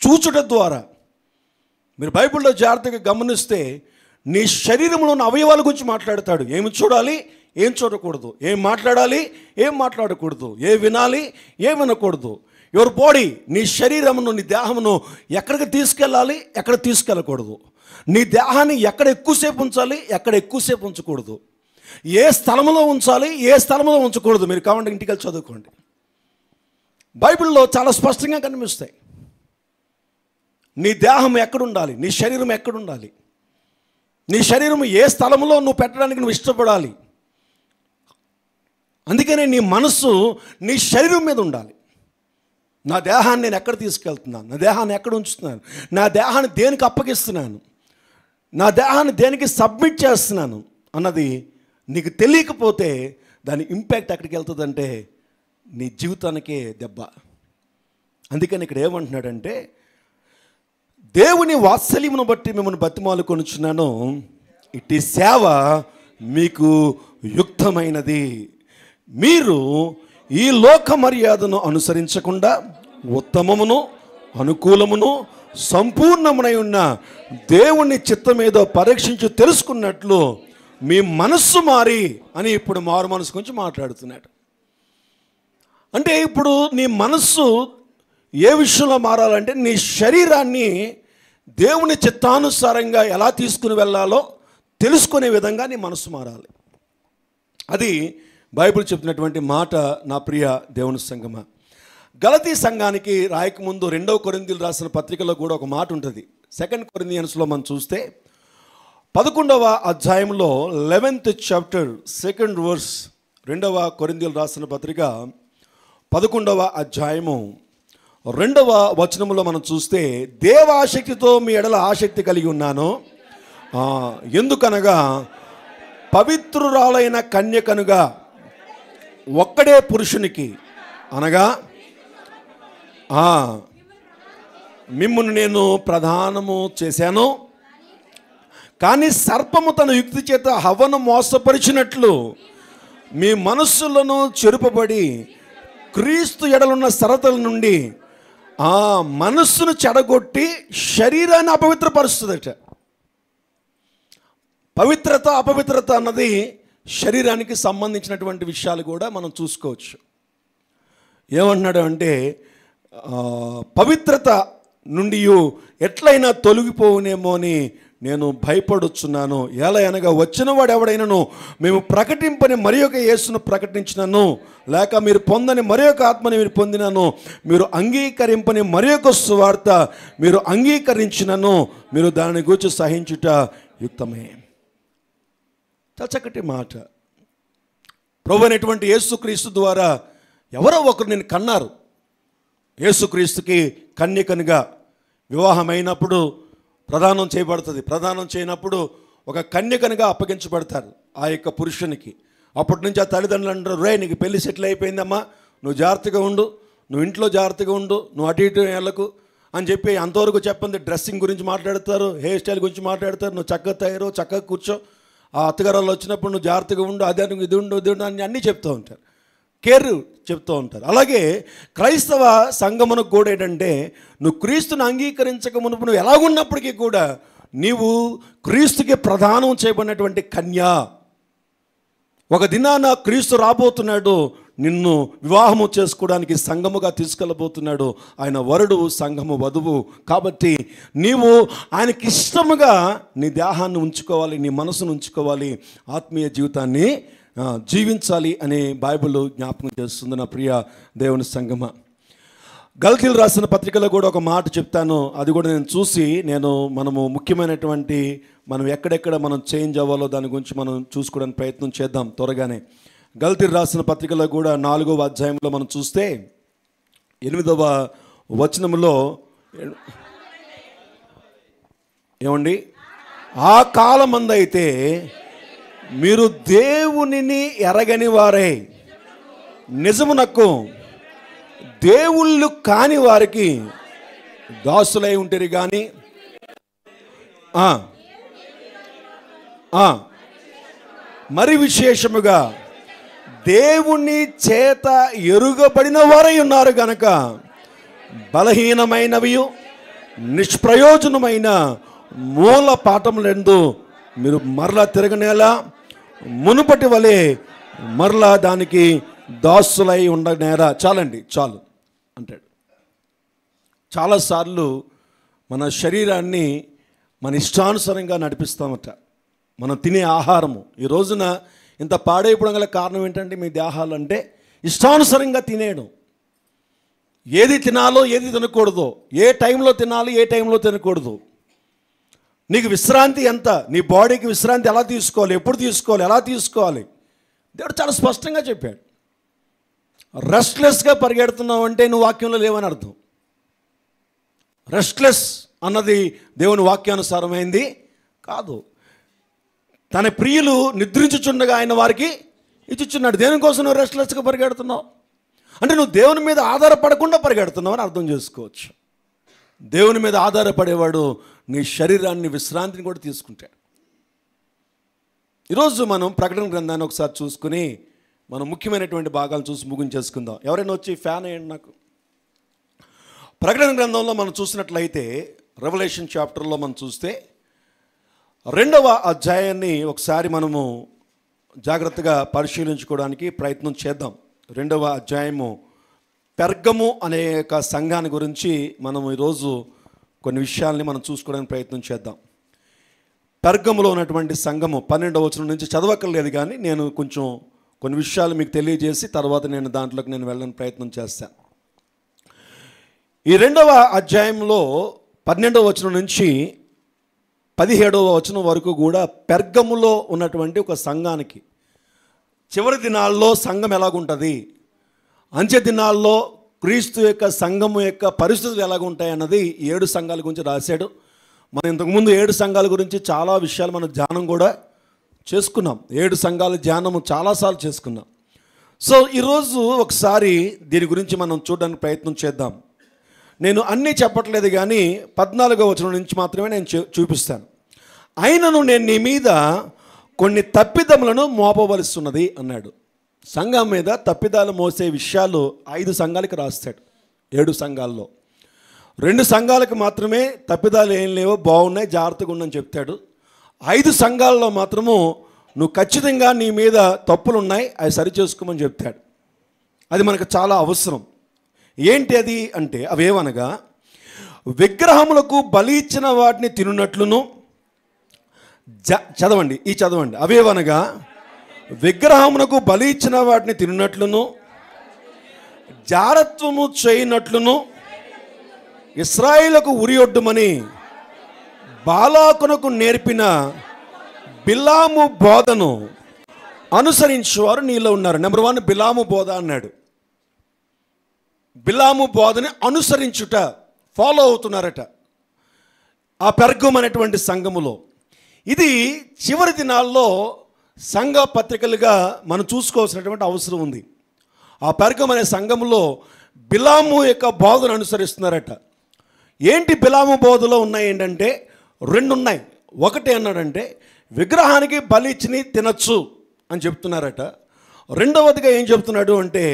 S1: చూచుట ద్వారా మీరు బైబిల్లో జాగ్రత్తగా గమనిస్తే నీ శరీరంలో ఉన్న అవయవాల గురించి మాట్లాడతాడు. ఏమి చూడాలి, ఏం చూడకూడదు, ఏం మాట్లాడాలి, ఏం మాట్లాడకూడదు, ఏ వినాలి, ఏ వినకూడదు. యువర్ బాడీ, నీ శరీరమును, నీ దేహమును ఎక్కడికి తీసుకెళ్ళాలి, ఎక్కడ తీసుకెళ్ళకూడదు, నీ దేహాన్ని ఎక్కడ ఎక్కువసేపు ఉంచాలి, ఎక్కడ ఎక్కువసేపు ఉంచకూడదు, ఏ స్థలంలో ఉంచాలి, ఏ స్థలంలో ఉంచకూడదు. మీరు కావాలంటే ఇంటికి వెళ్ళి చదువుకోండి, బైబిల్లో చాలా స్పష్టంగా కనిపిస్తాయి. నీ దేహం ఎక్కడుండాలి, నీ శరీరం ఎక్కడుండాలి, నీ శరీరం ఏ స్థలంలో నువ్వు పెట్టడానికి నువ్వు ఇష్టపడాలి. అందుకనే నీ మనస్సు నీ శరీరం మీద ఉండాలి. నా దేహాన్ని నేను ఎక్కడ తీసుకెళ్తున్నాను, నా దేహాన్ని ఎక్కడ ఉంచుతున్నాను, నా దేహాన్ని దేనికి అప్పగిస్తున్నాను, నా దేహాన్ని దేనికి సబ్మిట్ చేస్తున్నాను అన్నది నీకు తెలియకపోతే దాని ఇంపాక్ట్ ఎక్కడికి వెళ్తుందంటే నీ జీవితానికే దెబ్బ. అందుకని ఇక్కడ ఏమంటున్నాడంటే, దేవుని వాత్సల్యమును బట్టి మిమ్మల్ని బతిమాలు కొనుచున్నాను, ఇట్టి సేవ మీకు యుక్తమైనది. మీరు ఈ లోక మర్యాదను అనుసరించకుండా ఉత్తమమును అనుకూలమును సంపూర్ణమునై ఉన్న దేవుని చిత్తమేదో పరీక్షించి తెలుసుకున్నట్లు మీ మనస్సు మారి అని ఇప్పుడు మారు మనసు గురించి మాట్లాడుతున్నాడు. అంటే ఇప్పుడు నీ మనస్సు ఏ విషయంలో మారాలంటే నీ శరీరాన్ని దేవుని చిత్తానుసారంగా ఎలా తీసుకుని వెళ్ళాలో తెలుసుకునే విధంగా నీ మనస్సు మారాలి. అది బైబిల్ చెప్తున్నటువంటి మాట. నా ప్రియ దేవుని సంగమ, గలతీ సంఘానికి రాయకముందు 2వ కొరింథీయులు రాసిన పత్రికలో కూడా ఒక మాట ఉంటుంది. 2 కొరింథియన్స్లో మనం చూస్తే 11వ అధ్యాయంలో 11th చాప్టర్ 2nd verse, 2వ కొరింథీయులు రాసిన పత్రిక 11వ అధ్యాయము 2వ వచనంలో మనం చూస్తే, దేవాశక్తితో మీ ఎడల ఆసక్తి కలిగి ఉన్నాను, ఎందుకనగా పవిత్రురాలైన కన్యకనుగా ఒక్కడే పురుషునికి అనగా మిమ్మును నేను ప్రదానము చేశాను. కానీ సర్పము తన యుక్తి చేత హవ్వను మోసపరిచినట్లు మీ మనస్సులను చెరుపబడి క్రీస్తు ఎడలున్న సరతల నుండి మనస్సును చెడగొట్టి శరీరాన్ని అపవిత్రపరుస్తుందట. పవిత్రత అపవిత్రత అన్నది శరీరానికి సంబంధించినటువంటి విషయాలు కూడా మనం చూసుకోవచ్చు. ఏమంటున్నాడు అంటే, పవిత్రత నుండి ఎట్లయినా తొలగిపోవునేమో అని నేను భయపడుచున్నాను. ఎలా అనగా వచ్చిన వాడు ఎవడైనాను మేము ప్రకటింపని మరి ఒక యేసును ప్రకటించినను, లేక మీరు పొందని మరి ఒక ఆత్మని మీరు పొందినను, మీరు అంగీకరింపని మరి ఒక సువార్త మీరు అంగీకరించినను, మీరు దాని గురించి సహించుట యుక్తమే. చక్కటి మాట. ప్రభు అయినటువంటి యేసుక్రీస్తు ద్వారా ఎవరో ఒకరు నేను కన్నారు. యేసుక్రీస్తుకి కన్యకనుగా వివాహమైనప్పుడు ప్రదానం చేయబడుతుంది. ప్రదానం చేయనప్పుడు ఒక కన్యకనుగా అప్పగించబడతారు ఆ యొక్క పురుషునికి. అప్పటి నుంచి ఆ తల్లిదండ్రులు అంటారు, రే నీకు పెళ్లి సెటిల్ అయిపోయిందమ్మా, నువ్వు జాగ్రత్తగా ఉండు, నువ్వు ఇంట్లో జాగ్రత్తగా ఉండు, నువ్వు అటు ఇటు వెళ్ళకు అని చెప్పి అంతవరకు చెప్పండి. డ్రెస్సింగ్ గురించి మాట్లాడతారు, హెయిర్ స్టైల్ గురించి మాట్లాడతారు, నువ్వు చక్కగా తయారు, చక్కగా కూర్చో, ఆ అత్తగారు వచ్చినప్పుడు నువ్వు జాగ్రత్తగా ఉండు, అదే ఇది ఉండు ఇది ఉండు అని అన్నీ చెప్తూ ఉంటారు, కేర్ చెప్తూ ఉంటారు. అలాగే క్రైస్తవ సంఘమునకు కూడా ఏంటంటే, నువ్వు క్రీస్తుని అంగీకరించక మునుపు నువ్వు ఎలాగున్నప్పటికీ కూడా నీవు క్రీస్తుకి ప్రదానం చేయబడినటువంటి కన్య. ఒక దినాన క్రీస్తు రాబోతున్నాడు, నిన్ను వివాహము చేసుకోవడానికి సంఘముగా తీసుకెళ్ళబోతున్నాడు. ఆయన వరుడు, సంఘము వధువు. కాబట్టి నీవు ఆయనకి ఇష్టముగా నీ దేహాన్ని ఉంచుకోవాలి, నీ మనసును ఉంచుకోవాలి, ఆత్మీయ జీవితాన్ని జీవించాలి అని బైబిల్ జ్ఞాపకం చేస్తుంది. నా ప్రియ దేవుని సంగమ, గలతీయులు రాసిన పత్రికలో కూడా ఒక మాట చెప్తాను. అది కూడా నేను చూసి మనము ముఖ్యమైనటువంటి మనం ఎక్కడెక్కడ మనం చేంజ్ అవ్వాలో దాని గురించి మనం చూసుకోవడానికి ప్రయత్నం చేద్దాం త్వరగానే. గలతీయులు రాసిన పత్రికలో కూడా 4వ అధ్యాయంలో మనం చూస్తే 8వ వచనంలో ఏమండి, ఆ కాలమందైతే మీరు దేవునిని ఎరగని వారే నిజమునకు దేవుళ్ళు కాని వారికి దాసులై ఉంటారు. కానీ మరి విశేషముగా దేవుని చేత ఎరుగబడిన వారై ఉన్నారు గనక బలహీనమైనవి నిష్ప్రయోజనమైన మూల పాఠములందు మీరు మరలా తిరగనేలా మునుపటి వలె మరలా దానికి దాసులై ఉండనేరా. చాలండి, చాలు అంటాడు. చాలాసార్లు మన శరీరాన్ని మన ఇష్టానుసారంగా నడిపిస్తామట. మనం తినే ఆహారము ఈ రోజున ఇంత పాడైపోవడం గల కారణం ఏంటంటే, మీ దేహాలు అంటే ఇష్టానుసారంగా తినేయడం. ఏది తినాలో ఏది తినకూడదో, ఏ టైంలో తినాలి ఏ టైంలో తినకూడదు, నీకు విశ్రాంతి ఎంత, నీ బాడీకి విశ్రాంతి ఎలా తీసుకోవాలి, ఎప్పుడు తీసుకోవాలి, ఎలా తీసుకోవాలి, దేవుడు చాలా స్పష్టంగా చెప్పాడు. రెస్ట్లెస్గా పరిగెడుతున్నావు అంటే నువ్వు వాక్యంలో లేవని అర్థం. రెస్ట్లెస్ అన్నది దేవుని వాక్యానుసారమైంది కాదు. తన ప్రియులు నిద్రించుచుండగా ఆయన వారికి ఇచ్చుచున్నాడు. దేనికోసం నువ్వు రెస్ట్లెస్గా పరిగెడుతున్నావు అంటే నువ్వు దేవుని మీద ఆధారపడకుండా పరిగెడుతున్నావు అని అర్థం చేసుకోవచ్చు. దేవుని మీద ఆధారపడేవాడు నీ శరీరాన్ని, విశ్రాంతిని కూడా తీసుకుంటాడు. ఈరోజు మనం ప్రకటన గ్రంథాన్ని ఒకసారి చూసుకుని మనం ముఖ్యమైనటువంటి భాగాలు చూసి ముగించేసుకుందాం. ఎవరైనా వచ్చి ఫ్యాన్ అయ్యండి నాకు. ప్రకటన గ్రంథంలో మనం చూసినట్లయితే రెవల్యూషన్ చాప్టర్లో మనం చూస్తే 2వ అధ్యాయాన్ని ఒకసారి మనము జాగ్రత్తగా పరిశీలించుకోవడానికి ప్రయత్నం చేద్దాం. 2వ అధ్యాయము పెర్గము అనే ఒక సంఘాన్ని గురించి మనం ఈరోజు కొన్ని విషయాల్ని మనం చూసుకోవడానికి ప్రయత్నం చేద్దాం. పెర్గములో ఉన్నటువంటి సంఘము 12వ వచనం నుంచి చదవక్కర్లేదు, కానీ నేను కొంచెం కొన్ని విషయాలు మీకు తెలియజేసి తర్వాత నేను దాంట్లోకి వెళ్ళడానికి ప్రయత్నం చేస్తాను. ఈ 2వ అధ్యాయంలో 12వ వచనం నుంచి 17వ వచనం వరకు కూడా పెర్గములో ఉన్నటువంటి ఒక సంఘానికి చివరి దినాల్లో సంఘం ఎలాగుంటుంది, అంత్య దినాల్లో క్రీస్తు యొక్క సంఘము యొక్క పరిస్థితులు ఎలాగుంటాయి అన్నది 7 సంఘాల గురించి రాశాడు. మనం ఇంతకుముందు 7 సంఘాల గురించి చాలా విషయాలు మనం ధ్యానం కూడా చేసుకున్నాం. 7 సంఘాల ధ్యానము చాలాసార్లు చేసుకున్నాం. సో ఈరోజు ఒకసారి దీని గురించి మనం చూడడానికి ప్రయత్నం చేద్దాం. నేను అన్నీ చెప్పట్లేదు, కానీ 14వ వచనం నుంచి మాత్రమే నేను చూపిస్తాను. అయినను నేను నీ మీద కొన్ని తప్పిదములను మోపవలసిన్నది అన్నాడు. సంఘం మీద తప్పిదాలు మోసే విషయాలు 5 సంఘాలకి రాస్తాడు. 7 సంఘాల్లో 2 సంఘాలకు మాత్రమే తప్పిదాలు ఏం లేవో, బాగున్నాయి, జాగ్రత్తగా ఉండని చెప్తాడు. 5 సంఘాల్లో మాత్రము నువ్వు ఖచ్చితంగా నీ మీద తప్పులు ఉన్నాయి, అవి సరిచేసుకోమని చెప్తాడు. అది మనకు చాలా అవసరం. ఏంటి అది అంటే అవేవనగా, విగ్రహములకు బలి ఇచ్చిన వాటిని తినున్నట్లును, చదవండి అవేవనగా విగ్రహమునకు బలి ఇచ్చిన వాటిని తినున్నట్లును, జారత్వము చేయనట్లును, ఇశ్రాయేలుకు ఉరియొడ్డుమని బాలాకునకు నేర్పిన బిలాము బోధను అనుసరించేవారు నీలో ఉన్నారు. నెంబర్ 1 బిలాము బోధ అన్నాడు. బిలాము బోధని అనుసరించుట, ఫాలో అవుతున్నారట ఆ పెర్గము అనేటువంటి సంఘములో. ఇది చివరి దినాల్లో సంఘ పత్రికలుగా మనం చూసుకోవాల్సినటువంటి అవసరం ఉంది. ఆ పెర్గము అనే సంఘములో బిలాము యొక్క బోధను అనుసరిస్తున్నారట. ఏంటి బిలాము బోధలో ఉన్నాయి ఏంటంటే 2 ఉన్నాయి. ఒకటి అన్నాడంటే విగ్రహానికి బలి ఇచ్చి తినచ్చు అని చెప్తున్నారట. రెండవదిగా ఏం చెప్తున్నాడు అంటే,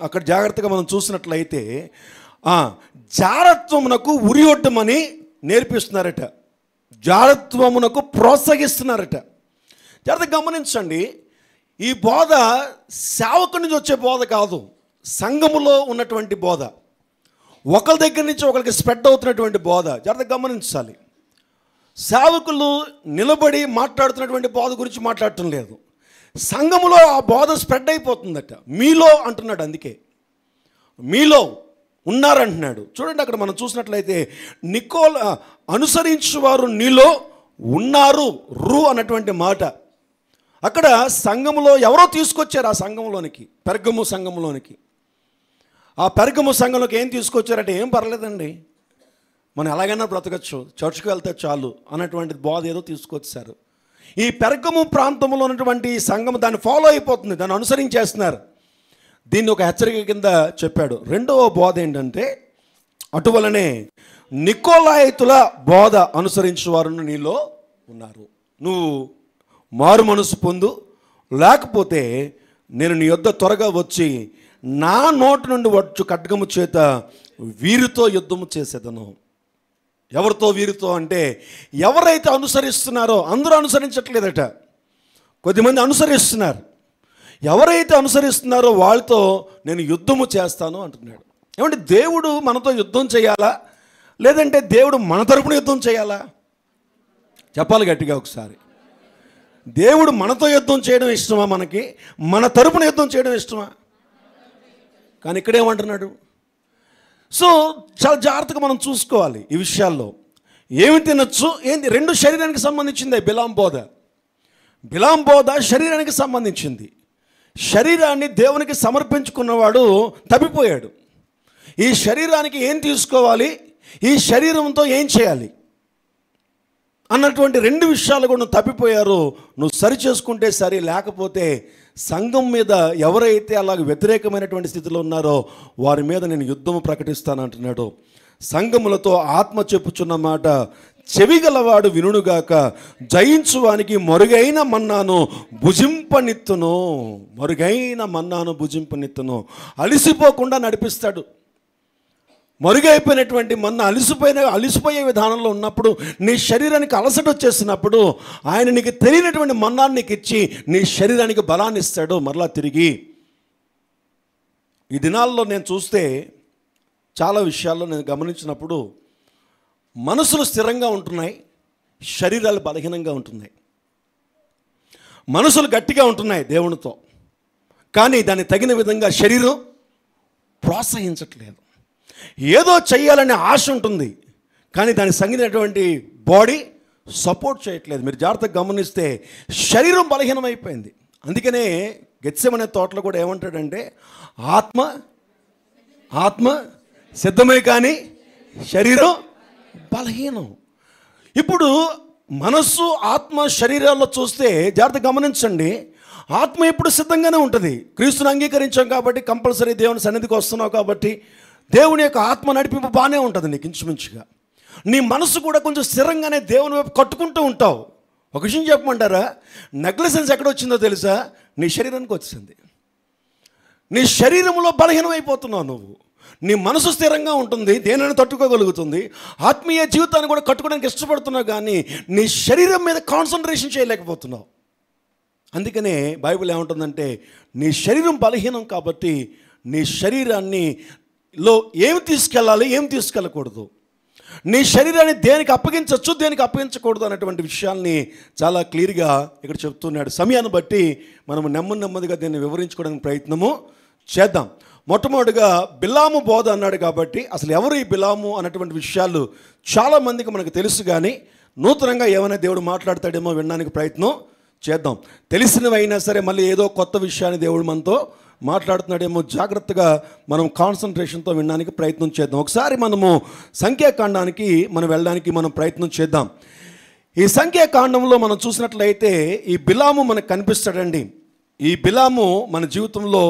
S1: అక్కడ జాగ్రత్తగా మనం చూసినట్లయితే జారత్వమునకు ఉరియొడ్డమని నేర్పిస్తున్నారట, జారత్వమునకు ప్రోత్సహిస్తున్నారట. జాగ్రత్తగా గమనించండి, ఈ బోధ సేవకుడి నుంచి వచ్చే బోధ కాదు, సంఘములో ఉన్నటువంటి బోధ, ఒకరి దగ్గర నుంచి ఒకరికి స్ప్రెడ్ అవుతున్నటువంటి బోధ. జాగ్రత్తగా గమనించాలి. సేవకులు నిలబడి మాట్లాడుతున్నటువంటి బోధ గురించి మాట్లాడటం లేదు, సంఘములో ఆ బోధ స్ప్రెడ్ అయిపోతుందట. మీలో అంటున్నాడు, అందుకే మీలో ఉన్నారంటున్నాడు. చూడండి, అక్కడ మనం చూసినట్లయితే అనుసరించేవారు నీలో ఉన్నారు అన్నటువంటి మాట. అక్కడ సంఘములో ఎవరో తీసుకొచ్చారు ఆ సంఘంలోనికి, పెర్గము సంఘంలోనికి. ఆ పెర్గము సంఘంలోకి ఏం తీసుకొచ్చారంటే, ఏం పర్లేదండి, మనం ఎలాగైనా బ్రతకచ్చు, చర్చ్కి వెళ్తే చాలు అన్నటువంటి బోధ ఏదో తీసుకొచ్చారు. ఈ పెర్గము ప్రాంతంలో ఉన్నటువంటి సంఘం దాన్ని ఫాలో అయిపోతుంది, దాన్ని అనుసరించేస్తున్నారు. దీన్ని ఒక హెచ్చరిక కింద చెప్పాడు. రెండవ బోధ ఏంటంటే, అటువలనే నికోలాయితుల బోధ అనుసరించేవారు నీలో ఉన్నారు. నువ్వు మారు మనసు పొందు, లేకపోతే నేను నీ యొద్ద త్వరగా వచ్చి నా నోటి నుండి వచ్చు ఖడ్గము చేత వీరితో యుద్ధము చేసేదను. ఎవరితో? వీరితో అంటే ఎవరైతే అనుసరిస్తున్నారో, అందరూ అనుసరించట్లేదట, కొద్దిమంది అనుసరిస్తున్నారు. ఎవరైతే అనుసరిస్తున్నారో వాళ్ళతో నేను యుద్ధము చేస్తాను అంటున్నాడు. ఏమంటే దేవుడు మనతో యుద్ధం చేయాలా, లేదంటే దేవుడు మన తరపున యుద్ధం చేయాలా? చెప్పాలి గట్టిగా ఒకసారి. దేవుడు మనతో యుద్ధం చేయడం ఇష్టమా, మనకి మన తరపున యుద్ధం చేయడం ఇష్టమా? కానీ ఇక్కడేమంటున్నాడు, సో చాలా జాగ్రత్తగా మనం చూసుకోవాలి ఈ విషయాల్లో. ఏమి తినొచ్చు ఏంటి, రెండు శరీరానికి సంబంధించింది. బిలాం బోధ శరీరానికి సంబంధించింది. శరీరాన్ని దేవునికి సమర్పించుకున్నవాడు తప్పిపోయాడు. ఈ శరీరానికి ఏం తీసుకోవాలి, ఈ శరీరంతో ఏం చేయాలి అన్నటువంటి రెండు విషయాలు కూడా నువ్వు తప్పిపోయారు. నువ్వు సరి చేసుకుంటే సరి, లేకపోతే సంఘం మీద ఎవరైతే అలాగ వ్యతిరేకమైనటువంటి స్థితిలో ఉన్నారో వారి మీద నేను యుద్ధము ప్రకటిస్తానంటున్నాడు. సంఘములతో ఆత్మ చెప్పుచున్న మాట చెవిగలవాడు వినుగాక, జయించువానికి మరుగైన మన్నాను భుజింపనిత్తును. అలిసిపోకుండా నడిపిస్తాడు. మరుగైపోయినటువంటి మన్నా అలిసిపోయే విధానంలో ఉన్నప్పుడు, నీ శరీరానికి అలసట వచ్చేసినప్పుడు ఆయన నీకు తెలియనటువంటి మన్నాన్ని నీకు ఇచ్చి నీ శరీరానికి బలాన్ని ఇస్తాడు మరలా తిరిగి. ఈ దినాల్లో నేను చూస్తే చాలా విషయాల్లో నేను గమనించినప్పుడు మనసులు స్థిరంగా ఉంటున్నాయి, శరీరాలు బలహీనంగా ఉంటున్నాయి. మనసులు గట్టిగా ఉంటున్నాయి దేవునితో, కానీ దాన్ని తగిన విధంగా శరీరం ప్రోత్సహించట్లేదు. ఏదో చెయ్యాలనే ఆశ ఉంటుంది, కానీ దానికి తగినటువంటి బాడీ సపోర్ట్ చేయట్లేదు. మీరు జాగ్రత్తగా గమనిస్తే శరీరం బలహీనమైపోయింది. అందుకనే గెత్సెమనే తోటలో కూడా ఏమంటాడంటే, ఆత్మ సిద్ధమే కానీ శరీరం బలహీనం. ఇప్పుడు మనస్సు ఆత్మ శరీరాల్లో చూస్తే జాగ్రత్తగా గమనించండి, ఆత్మ ఎప్పుడు సిద్ధంగానే ఉంటుంది. క్రీస్తుని అంగీకరించాం కాబట్టి, కంపల్సరీ దేవుని సన్నిధికి వస్తున్నావు కాబట్టి దేవుని యొక్క ఆత్మ నడిపింపు బాగానే ఉంటుంది నీకు ఇంచుమించుగా. నీ మనసు కూడా కొంచెం స్థిరంగానే దేవుని వైపు కట్టుకుంటూ ఉంటావు. ఒక విషయం చెప్పమంటారా, నెగ్లిజెన్స్ ఎక్కడొచ్చిందో తెలుసా? నీ శరీరానికి వచ్చింది. నీ శరీరంలో బలహీనం అయిపోతున్నావు నువ్వు. నీ మనసు స్థిరంగా ఉంటుంది, దేనిని తట్టుకోగలుగుతుంది, ఆత్మీయ జీవితాన్ని కూడా కట్టుకోవడానికి ఇష్టపడుతున్నావు, కానీ నీ శరీరం మీద కాన్సన్ట్రేషన్ చేయలేకపోతున్నావు. అందుకనే బైబిల్ ఏమంటుందంటే, నీ శరీరం బలహీనం కాబట్టి నీ శరీరాన్ని ఏమి తీసుకెళ్ళాలి, ఏం తీసుకెళ్ళకూడదు, నీ శరీరాన్ని దేనికి అప్పగించవచ్చు, దేనికి అప్పగించకూడదు అనేటువంటి విషయాల్ని చాలా క్లియర్గా ఇక్కడ చెప్తున్నాడు. సమయాన్ని బట్టి మనము నెమ్మదిగా దీన్ని వివరించుకోవడానికి ప్రయత్నము చేద్దాం. మొట్టమొదటిగా బిలాము బోధ అన్నాడు కాబట్టి అసలు ఎవరు ఈ బిలాము అన్నటువంటి విషయాలు చాలామందికి మనకు తెలుసు, కానీ నూతనంగా ఏమైనా దేవుడు మాట్లాడతాడేమో వినడానికి ప్రయత్నం చేద్దాం. తెలిసినవి అయినా సరే మళ్ళీ ఏదో కొత్త విషయాన్ని దేవుడు మనతో మాట్లాడుతున్నాడేమో జాగ్రత్తగా మనం కాన్సన్ట్రేషన్తో వినడానికి ప్రయత్నం చేద్దాం. ఒకసారి మనము సంఖ్యాకాండానికి వెళ్ళడానికి మనం ప్రయత్నం చేద్దాం. ఈ సంఖ్యాకాండంలో మనం చూసినట్లయితే ఈ బిలాము మనకు కనిపిస్తాడండి. ఈ బిలాము మన జీవితంలో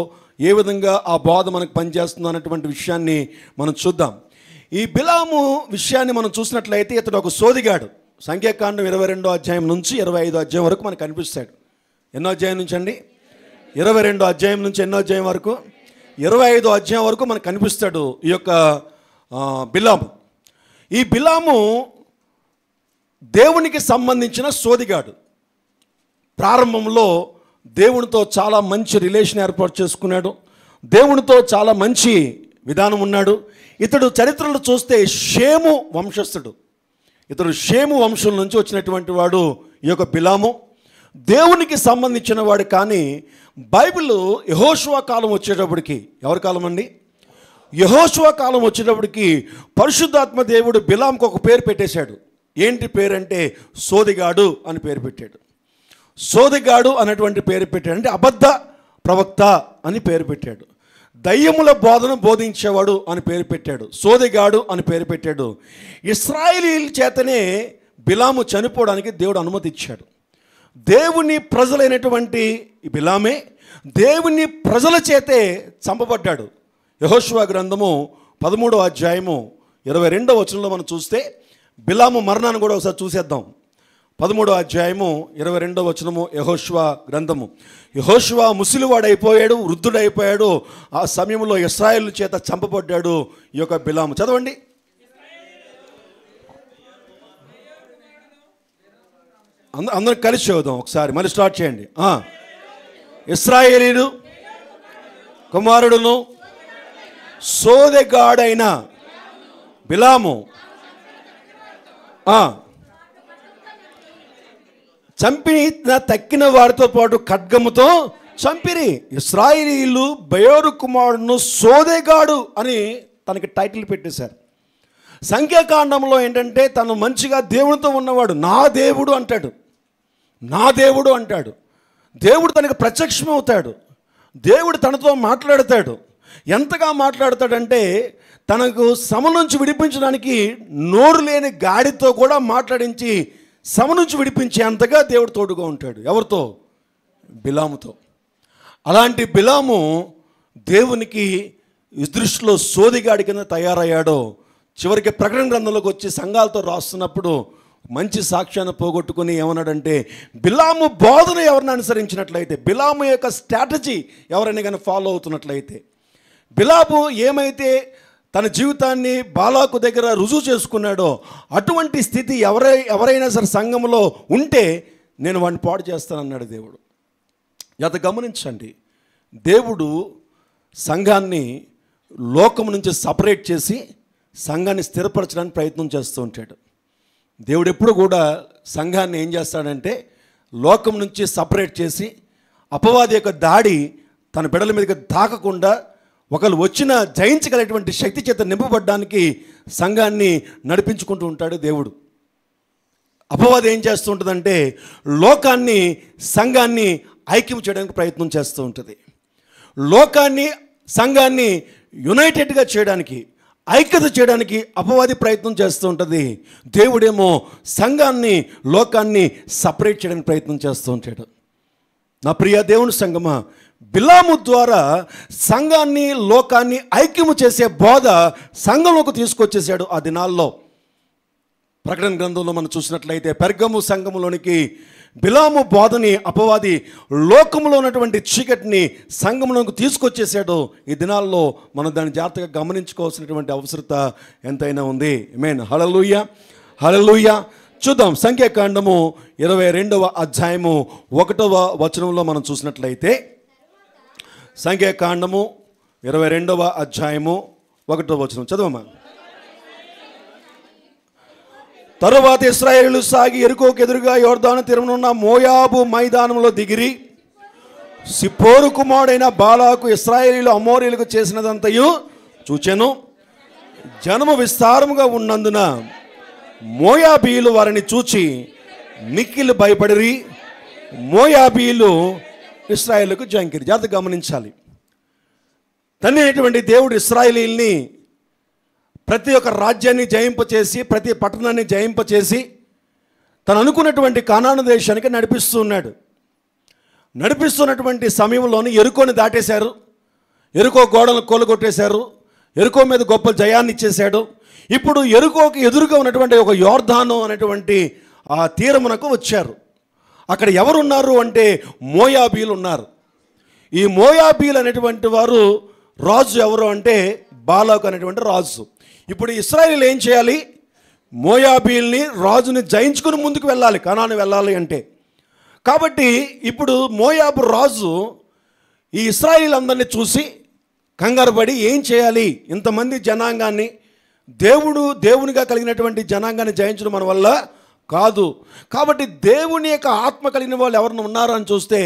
S1: ఏ విధంగా ఆ బోధ మనకు పనిచేస్తుందో అన్నటువంటి విషయాన్ని మనం చూద్దాం. ఈ బిలాము విషయాన్ని మనం చూసినట్లయితే ఇతడు ఒక సోదిగాడు. సంఖ్యాకాండం 22వ అధ్యాయం నుంచి 25వ అధ్యాయం వరకు మనకు కనిపిస్తాడు. ఎన్నో అధ్యాయం నుంచి అండి? 22వ అధ్యాయం నుంచి ఎన్నో అధ్యాయం వరకు? 25వ అధ్యాయం వరకు మనకు కనిపిస్తాడు ఈ యొక్క బిలాము. ఈ బిలాము దేవునికి సంబంధించిన సోదిగాడు. ప్రారంభంలో దేవునితో చాలా మంచి రిలేషన్ ఏర్పాటు చేసుకున్నాడు, దేవునితో చాలా మంచి విధానం ఉన్నాడు. ఇతడు చరిత్రలో చూస్తే షేము వంశస్థుడు. ఇతడు షేము వంశం నుంచి వచ్చినటువంటి వాడు ఈ యొక్క బిలాము. దేవునికి సంబంధించిన వాడు, కానీ బైబిల్ యెహోషువ కాలం వచ్చేటప్పటికి, ఎవరి కాలం అండి? యెహోషువ కాలం వచ్చేటప్పటికి పరిశుద్ధాత్మ దేవుడు బిలాంకు ఒక పేరు పెట్టేశాడు. ఏంటి పేరంటే సోదిగాడు అని పేరు పెట్టాడు. సోదిగాడు అనేటువంటి పేరు పెట్టాడు, అంటే అబద్ధ ప్రవక్త అని పేరు పెట్టాడు. దయ్యముల బోధన బోధించేవాడు అని పేరు పెట్టాడు. సోదిగాడు అని పేరు పెట్టాడు. ఇశ్రాయేలీయుల చేతనే బిలాము చనిపోవడానికి దేవుడు అనుమతి ఇచ్చాడు. దేవుని ప్రజలైనటువంటి బిలామే దేవుని ప్రజల చేతే చంపబడ్డాడు. యెహోషువ గ్రంథము 13వ అధ్యాయము 22వ వచనంలో మనం చూస్తే బిలాము మరణాన్ని కూడా ఒకసారి చూసేద్దాం. 13వ అధ్యాయము 22వ వచనము యెహోషువ గ్రంథము. యెహోషువ ముసలివాడైపోయాడు, వృద్ధుడైపోయాడు. ఆ సమయంలో ఇశ్రాయేలు చేత చంపబడ్డాడు ఈ యొక్క బిలాము. చదవండి. అందరం కలిసి చదువుదాం ఒకసారి, మళ్ళీ స్టార్ట్ చేయండి. ఇశ్రాయేలీయుడు కుమారుడును సోదెగాడైన బిలాము చంపిన తక్కిన వారితో పాటు ఖడ్గముతో చంపిరి. ఇశ్రాయేలీయులు బయోరు కుమారుడును సోదెగాడు అని తనకి టైటిల్ పెట్టేశారు. సంఖ్యాకాండంలో ఏంటంటే తను మంచిగా దేవునితో ఉన్నవాడు, నా దేవుడు అంటాడు, నా దేవుడు అంటాడు. దేవుడు తనకు ప్రత్యక్షమవుతాడు, దేవుడు తనతో మాట్లాడతాడు. ఎంతగా మాట్లాడతాడంటే తనకు శ్రమ నుంచి విడిపించడానికి నోరు లేని గాడితో కూడా మాట్లాడించి శ్రమ నుంచి విడిపించేంతగా దేవుడు తోడుగా ఉంటాడు. ఎవరితో? బిలాముతో. అలాంటి బిలాము దేవునికి దృష్టిలో సోదిగాడి కింద తయారయ్యాడో చివరికి ప్రకటన గ్రంథంలోకి వచ్చి సంఘాలతో రాస్తున్నప్పుడు మంచి సాక్ష్యాన్ని పోగొట్టుకుని ఏమన్నాడంటే, బిలాము బోధన ఎవరిని అనుసరించినట్లయితే, బిలాము యొక్క స్ట్రాటజీ ఎవరైనా కానీ ఫాలో అవుతున్నట్లయితే, బిలాము ఏమైతే తన జీవితాన్ని బాలాకు దగ్గర రుజువు చేసుకున్నాడో అటువంటి స్థితి ఎవరైనా సరే సంఘంలో ఉంటే నేను వాడిని పాడు చేస్తానన్నాడు దేవుడు. అది గమనించండి, దేవుడు సంఘాన్ని లోకం నుంచి సపరేట్ చేసి సంఘాన్ని స్థిరపరచడానికి ప్రయత్నం చేస్తూ ఉంటాడు. దేవుడు ఎప్పుడు కూడా సంఘాన్ని ఏం చేస్తాడంటే లోకం నుంచి సపరేట్ చేసి అపవాది యొక్క దాడి తన బిడ్డల మీదకి తాకకుండా ఒకళ్ళు వచ్చిన జయించగలిగినటువంటి శక్తి చేత నింపబడడానికి సంఘాన్ని నడిపించుకుంటూ ఉంటాడు దేవుడు. అపవాది ఏం చేస్తూ ఉంటుందంటే లోకాన్ని సంఘాన్ని ఐక్యం చేయడానికి ప్రయత్నం చేస్తూ ఉంటుంది. లోకాన్ని సంఘాన్ని యునైటెడ్గా చేయడానికి, ఐక్యత చేయడానికి అపవాది ప్రయత్నం చేస్తూ ఉంటుంది. దేవుడేమో సంఘాన్ని లోకాన్ని సపరేట్ చేయడానికి ప్రయత్నం చేస్తూ ఉంటాడు. నా ప్రియ దేవుని సంఘమా, బిలాము ద్వారా సంఘాన్ని లోకాన్ని ఐక్యము చేసే బోధ సంఘంలోకి తీసుకొచ్చేసాడు ఆ దినాల్లో. ప్రకటన గ్రంథంలో మనం చూసినట్లయితే పెర్గము సంఘములోనికి బిలాము బోధని అపవాది లోకంలో ఉన్నటువంటి చీకటిని సంఘంలోకి తీసుకొచ్చేసాడు. ఈ దినాల్లో మనం దాన్ని జాగ్రత్తగా గమనించుకోవాల్సినటువంటి అవసరత ఎంతైనా ఉంది. ఆమేన్. హల్లెలూయా, హల్లెలూయా. చూద్దాం, సంఖ్యాకాండము 22వ అధ్యాయము 1వ వచనంలో మనం చూసినట్లయితే, సంఖ్యాకాండము 22వ అధ్యాయము 1వ వచనం చదవమా. తరువాత ఇశ్రాయేలీయులు సాగి యెరికోకు ఎదురుగా యోర్దాను తీరమునున్న మోయాబు మైదానంలో దిగిరి సిప్పోరు కుమారుడైన బాలాకు ఇశ్రాయేలీయులు అమోరీయులకు చేసినదంతయు చూచెను. జనము విస్తారముగా ఉన్నందున మోయాబీయులు వారిని చూచి మిక్కిలి భయపడిరి. మోయాబీయులు ఇశ్రాయేలుకు జంకిరి. జాగ్రత్తగా గమనించాలి, తండ్రి అయినటువంటి దేవుడు ఇశ్రాయేలీయుల్ని ప్రతి ఒక్క రాజ్యాన్ని జయింపచేసి ప్రతి పట్టణాన్ని జయింపచేసి తను అనుకున్నటువంటి కానాను దేశానికి నడిపిస్తున్నాడు. నడిపిస్తున్నటువంటి సమయంలోని యెరికోని దాటేశారు. యెరికో గోడలను కూలగొట్టేశారు. యెరికో మీద గొప్ప జయాన్ని ఇచ్చేశాడు. ఇప్పుడు యెరికోకి ఎదురుగా ఉన్నటువంటి ఒక యోర్దాను అనేటువంటి ఆ తీరమునకు వచ్చారు. అక్కడ ఎవరున్నారు అంటే మోయాబీలు ఉన్నారు. ఈ మోయాబీలు అనేటువంటి వారు రాజు ఎవరు అంటే బాలాకు అనేటువంటి రాజు. ఇప్పుడు ఇశ్రాయేలీయులు ఏం చేయాలి? మోయాబీల్ని రాజుని జయించుకుని ముందుకు వెళ్ళాలి, కనాను వెళ్ళాలి అంటే. కాబట్టి ఇప్పుడు మోయాబు రాజు ఈ ఇశ్రాయేలీయులందరినీ చూసి కంగారు పడి ఏం చేయాలి, ఇంతమంది జనాంగాన్ని దేవునిగా కలిగినటువంటి జనాంగాన్ని జయించడం మన వల్ల కాదు. కాబట్టి దేవుని యొక్క ఆత్మ కలిగిన వాళ్ళు ఎవరైనా ఉన్నారో అని చూస్తే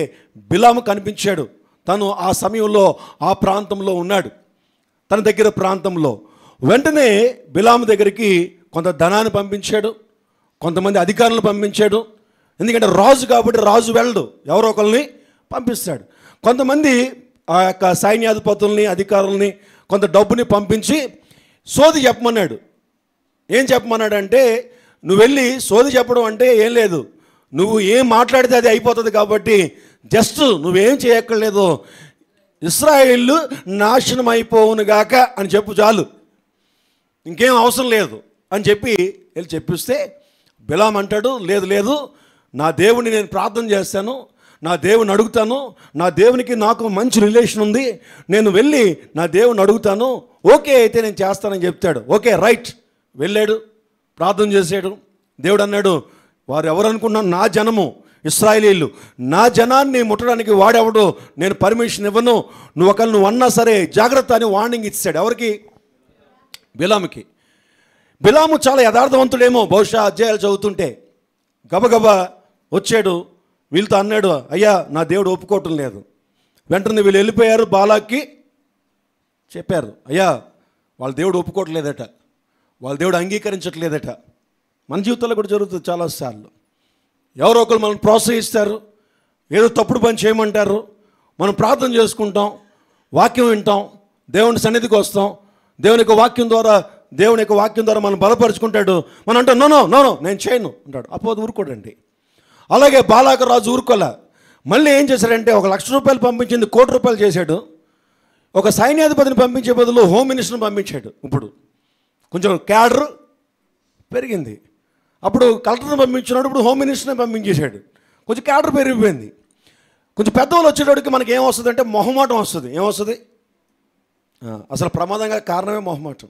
S1: బిలాము కనిపించాడు. తను ఆ సమయంలో ఆ ప్రాంతంలో ఉన్నాడు, తన దగ్గర ప్రాంతంలో. వెంటనే బిలాము దగ్గరికి కొంత ధనాన్ని పంపించాడు, కొంతమంది అధికారులను పంపించాడు. ఎందుకంటే రాజు కాబట్టి రాజు వెళ్ళడు, ఎవరో ఒకరిని పంపిస్తాడు. కొంతమంది ఆ యొక్క సైన్యాధిపతుల్ని అధికారుల్ని కొంత డబ్బుని పంపించి సోది చెప్పమన్నాడు. ఏం చెప్పమన్నాడు అంటే, నువ్వు వెళ్ళి సోది చెప్పడం అంటే ఏం లేదు, నువ్వు ఏం మాట్లాడితే అది అయిపోతుంది కాబట్టి జస్ట్ నువ్వేం చేయక్కర్లేదు, ఇశ్రాయేలు నాశనం అయిపోవునుగాక అని చెప్పు చాలు, ఇంకేం అవసరం లేదు అని చెప్పి వెళ్ళి చెప్పిస్తే బిలాం అంటాడు, లేదు లేదు, నా దేవుని నేను ప్రార్థన చేస్తాను, నా దేవుని అడుగుతాను, నా దేవునికి నాకు మంచి రిలేషన్ ఉంది, నేను వెళ్ళి నా దేవుని అడుగుతాను, ఓకే అయితే నేను చేస్తానని చెప్తాడు. ఓకే రైట్, వెళ్ళాడు, ప్రార్థన చేశాడు. దేవుడు అన్నాడు, వారు ఎవరు అనుకున్నాను, నా జనము ఇశ్రాయేలీయులు, నా జనాన్ని ముట్టడానికి వాడెవడు, నేను పర్మిషన్ ఇవ్వను, నువ్వు అన్నా సరే జాగ్రత్త అని వార్నింగ్ ఇచ్చాడు. ఎవరికి? బిలాముకి. బిలాము చాలా యథార్థవంతుడేమో బహుశా అధ్యాయాలు చదువుతుంటే. గబగబా వచ్చాడు, వీళ్ళతో అన్నాడు, అయ్యా నా దేవుడు ఒప్పుకోవటం లేదు. వెంటనే వీళ్ళు వెళ్ళిపోయారు, బాలాక్కి చెప్పారు, అయ్యా వాళ్ళ దేవుడు ఒప్పుకోవట్లేదట, వాళ్ళ దేవుడు అంగీకరించట్లేదట. మన జీవితంలో కూడా జరుగుతుంది చాలాసార్లు. ఎవరో ఒకరు మనం ప్రోత్సహిస్తారు, ఏదో తప్పుడు పని చేయమంటారు, మనం ప్రార్థన చేసుకుంటాం, వాక్యం వింటాం, దేవుని సన్నిధికి వస్తాం, దేవుని యొక్క వాక్యం ద్వారా మనం బలపరుచుకుంటాడు. మనం అంటాం నో నో నో నో నేను చేయను అంటాడు. అప్పుడు ఊరుకోడండి. అలాగే బాలాక రాజు ఊరుకోలే. మళ్ళీ ఏం చేశాడంటే 1,00,000 రూపాయలు పంపించింది 1 కోటి రూపాయలు చేశాడు. ఒక సైన్యాధిపతిని పంపించే బదులు హోమ్ మినిస్టర్ని పంపించాడు. ఇప్పుడు కొంచెం క్యాడర్ పెరిగింది. అప్పుడు కలెక్టర్ని పంపించినాడు, ఇప్పుడు హోమ్ మినిస్టర్ని పంపించేశాడు. కొంచెం క్యాడర్ పెరిగిపోయింది. కొంచెం పెద్దవాళ్ళు వచ్చేటప్పటికి మనకి ఏం వస్తుంది అంటే మొహమాటం వస్తుంది. ఏమొస్తుంది? అసలు ప్రమాదంగా కారణమే మొహమాటం.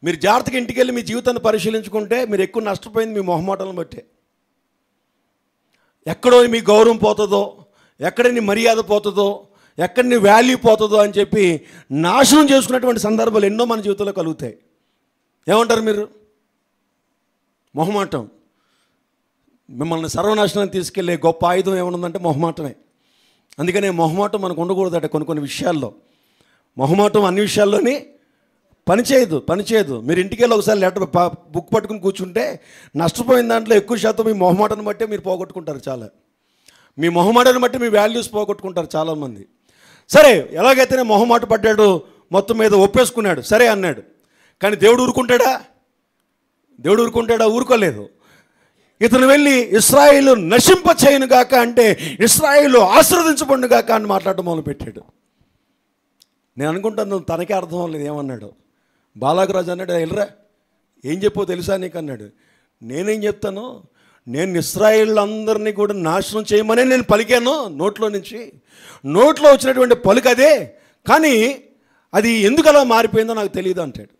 S1: మీరు జాగ్రత్తగా ఇంటికి వెళ్ళి మీ జీవితాన్ని పరిశీలించుకుంటే మీరు ఎక్కువ నష్టపోయింది మీ మొహమాటాలను బట్టే. ఎక్కడో మీ గౌరవం పోతుందో, ఎక్కడ నీ మర్యాద పోతుందో, ఎక్కడ నీ వాల్యూ పోతుందో అని చెప్పి నాశనం చేసుకున్నటువంటి సందర్భాలు ఎన్నో మన జీవితంలో కలుగుతాయి. ఏమంటారు మీరు? మొహమాటం మిమ్మల్ని సర్వనాశనాన్ని తీసుకెళ్లే గొప్ప ఆయుధం ఏమనుందంటే మొహమాటమే. అందుకనే మొహమాటం మనకు ఉండకూడదట. కొన్ని విషయాల్లో మొహమాటం అన్ని విషయాల్లోని పనిచేయదు. మీరు ఇంటికి వెళ్ళి ఒకసారి బుక్ పట్టుకుని కూర్చుంటే నష్టపోయిన దాంట్లో ఎక్కువ శాతం మీ మొహమాటాన్ని బట్టే మీరు పోగొట్టుకుంటారు. చాలా మీ మొహమాటాన్ని బట్టి మీ వాల్యూస్ పోగొట్టుకుంటారు చాలామంది. సరే, ఎలాగైతేనే మొహమాట పడ్డాడు, మొత్తం మీద ఒప్పేసుకున్నాడు, సరే అన్నాడు. కానీ దేవుడు ఊరుకుంటాడా? ఊరుకోలేదు. ఇతను వెళ్ళి ఇశ్రాయేలు నశింప చేయను గాక అంటే ఇశ్రాయేలు ఆశీర్వదించబడును గాక అని మాట్లాడటం మొదలుపెట్టాడు. నేను అనుకుంటాను తనకే అర్థం అవ్వలేదు ఏమన్నాడు. బాలాకరాజు అన్నాడు, వెళ్ళరా ఏం చెప్పో తెలుసా నీకు అన్నాడు. నేనేం చెప్తాను, నేను ఇశ్రాయేళ్ళందరినీ కూడా నాశనం చేయమనే నేను పలికాను నోట్లో వచ్చినటువంటి పలుకు అదే, కానీ అది ఎందుకు అలా మారిపోయిందో నాకు తెలియదు అంటాడు.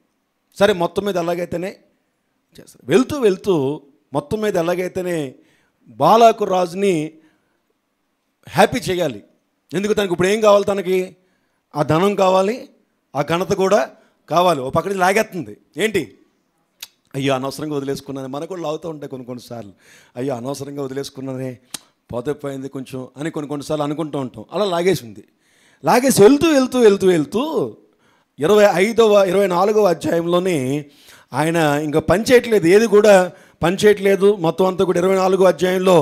S1: సరే, మొత్తం మీద ఎలాగైతేనే చేస్తారు. వెళ్తూ మొత్తం మీద ఎలాగైతేనే బాలాకు రాజుని హ్యాపీ చేయాలి. ఎందుకు? తనకు ఇప్పుడు ఏం కావాలి? తనకి ఆ ధనం కావాలి, ఆ ఘనత కూడా కావాలి. ఓ పక్కన లాగేస్తుంది. ఏంటి? అయ్యో అనవసరంగా వదిలేసుకున్నాను. మనకు కూడా లాగుతూ ఉంటాయి కొన్నిసార్లు. అయ్యో అనవసరంగా వదిలేసుకున్నానే, పోతే పోయింది కొంచెం అని కొన్నిసార్లు అనుకుంటూ ఉంటాం. అలా లాగేసి వెళ్తూ 24వ అధ్యాయంలోనే ఆయన ఇంకా పనిచేయట్లేదు, ఏది కూడా పనిచేయట్లేదు. మొత్తం అంతా కూడా 24వ అధ్యాయంలో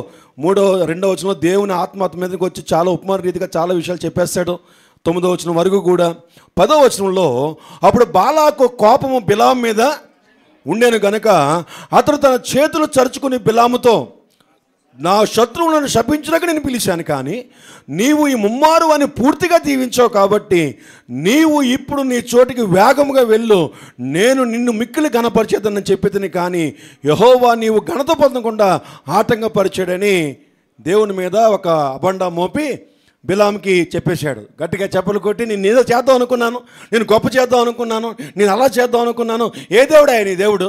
S1: 2వ వచనంలో దేవుని ఆత్మ మీదకి వచ్చి చాలా ఉపమాన రీతిగా చాలా విషయాలు చెప్పేస్తాడు. 9వ వచనం వరకు కూడా. 10వ వచనంలో అప్పుడు బాలాకు కోపము బిలాము మీద ఉండేను గనక అతడు తన చేతులు చరుచుకుని బిలాముతో, నా శత్రువులను శపించడానికి నేను పిలిచాను, కానీ నీవు ఈ ముమ్మారు అని పూర్తిగా దీవించావు కాబట్టి నీవు ఇప్పుడు నీ చోటికి వేగముగా వెళ్ళు, నేను నిన్ను మిక్కిలి ఘనపరిచేదని చెప్పేదని, కానీ యెహోవా నీవు ఘనత పొందకుండా ఆటంకపరిచాడని దేవుని మీద ఒక అబండా మోపి బిలాంకి చెప్పేశాడు. గట్టిగా చెప్పలు కొట్టి, నేను ఏదో చేద్దాం అనుకున్నాను, నేను గొప్ప చేద్దాం అనుకున్నాను, నేను అలా చేద్దాం అనుకున్నాను. ఏ దేవుడా నీ దేవుడు?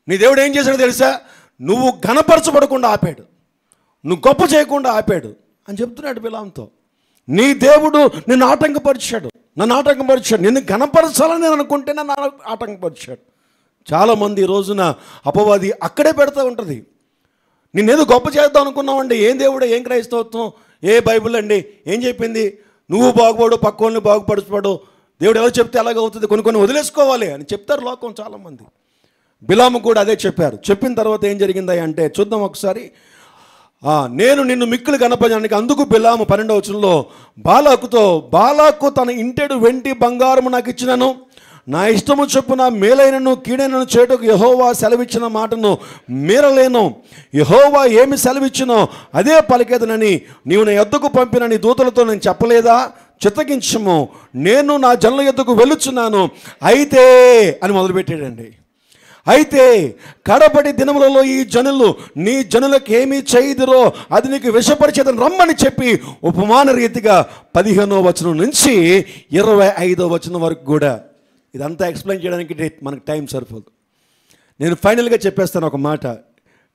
S1: నీ దేవుడు ఏం చేశాడో తెలుసా? నువ్వు ఘనపరచబడకుండా ఆపాడు, నువ్వు గొప్ప చేయకుండా ఆపాడు అని చెప్తున్నాడు బిలాంతో. నీ దేవుడు నిన్ను ఆటంకపరిచాడు, నిన్ను ఘనపరచాలని నేను అనుకుంటే నన్ను ఆటంకపరిచాడు. చాలామంది ఈ రోజున అపవాది అక్కడే పెడతా ఉంటుంది. నిన్నేదో గొప్ప చేద్దాం అనుకున్నావండి. ఏం దేవుడు, ఏం క్రైస్తవత్వం, ఏ బైబిల్ అండి, ఏం చెప్పింది? నువ్వు బాగుపడు, పక్కోళ్ళని బాగుపరచబడు, దేవుడు ఎలా చెప్తే అలాగవుతుంది, కొన్ని వదిలేసుకోవాలి అని చెప్తారు లోకం చాలామంది. బిలాము కూడా అదే చెప్పారు. చెప్పిన తర్వాత ఏం జరిగిందా అంటే చూద్దాం ఒకసారి. నేను నిన్ను మిక్కులు కనపరచడానికి అందుకు బిలాము 12వ వచనంలో బాలాకు తన ఇంటెడు వెండి బంగారము నాకు ఇచ్చినను, నా ఇష్టము చొప్పున మేలైనను కీడైనను చేటుకు యెహోవా సెలవిచ్చిన మాటను మీరలేను. యెహోవా ఏమి సెలవిచ్చినో అదే పలికేదనని నీవు నా యొద్దకు పంపిన నీ దూతలతో నేను చెప్పలేదా? చిత్తగించము, నేను నా జనుల యొద్దకు వెళ్ళుచున్నాను అయితే అని మొదలుపెట్టాడండి. అయితే కడపటి దినములలో ఈ జనులు నీ జనులకు ఏమీ చేయదురో అది నీకు విషపరిచేదని రమ్మని చెప్పి ఉపమాన రీతిగా 15వ వచనం నుంచి 25వ వచనం వరకు కూడా ఇదంతా ఎక్స్ప్లెయిన్ చేయడానికి మనకు టైం సరిపోదు. నేను ఫైనల్గా చెప్పేస్తాను ఒక మాట.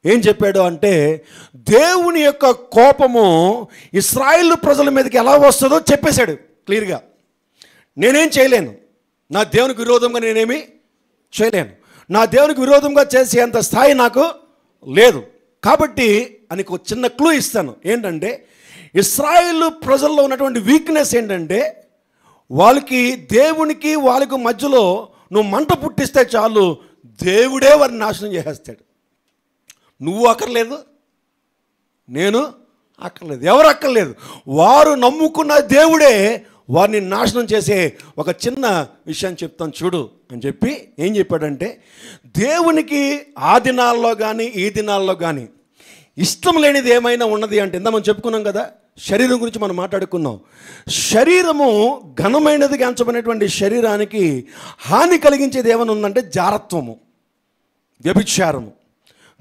S1: ఏం చెప్పాడు అంటే, దేవుని యొక్క కోపము ఇశ్రాయేలు ప్రజల మీదకి ఎలా వస్తుందో చెప్పేశాడు క్లియర్గా. నేనేం చేయలేను, నా దేవునికి విరోధంగా నేనేమి చేయలేను, నా దేవునికి విరోధంగా చేసేంత స్థాయి నాకు లేదు. కాబట్టి అని ఒక చిన్న క్లూ ఇస్తాను. ఏంటంటే ఇశ్రాయేలు ప్రజల్లో ఉన్నటువంటి వీక్నెస్ ఏంటంటే వాళ్ళకి దేవునికి వాళ్ళకి మధ్యలో నువ్వు మంట పుట్టిస్తే చాలు, దేవుడే వారిని నాశనం చేసేస్తాడు. నువ్వు అక్కర్లేదు, నేను అక్కర్లేదు, ఎవరు అక్కర్లేదు. వారు నమ్ముకున్న దేవుడే వారిని నాశనం చేసే ఒక చిన్న విషయం చెప్తాను చూడు అని చెప్పి ఏం చెప్పాడంటే, దేవునికి ఆ దినాల్లో కానీ ఈ దినాల్లో కానీ ఇష్టం లేనిది ఏమైనా ఉన్నది అంటే, ఇందా మనం చెప్పుకున్నాం కదా, శరీరం గురించి మనం మాట్లాడుకున్నాం. శరీరము ఘనమైనదిగా ఎంచబడినటువంటి శరీరానికి హాని కలిగించేది ఏమైనా ఉందంటే జారత్వము, వ్యభిచారము.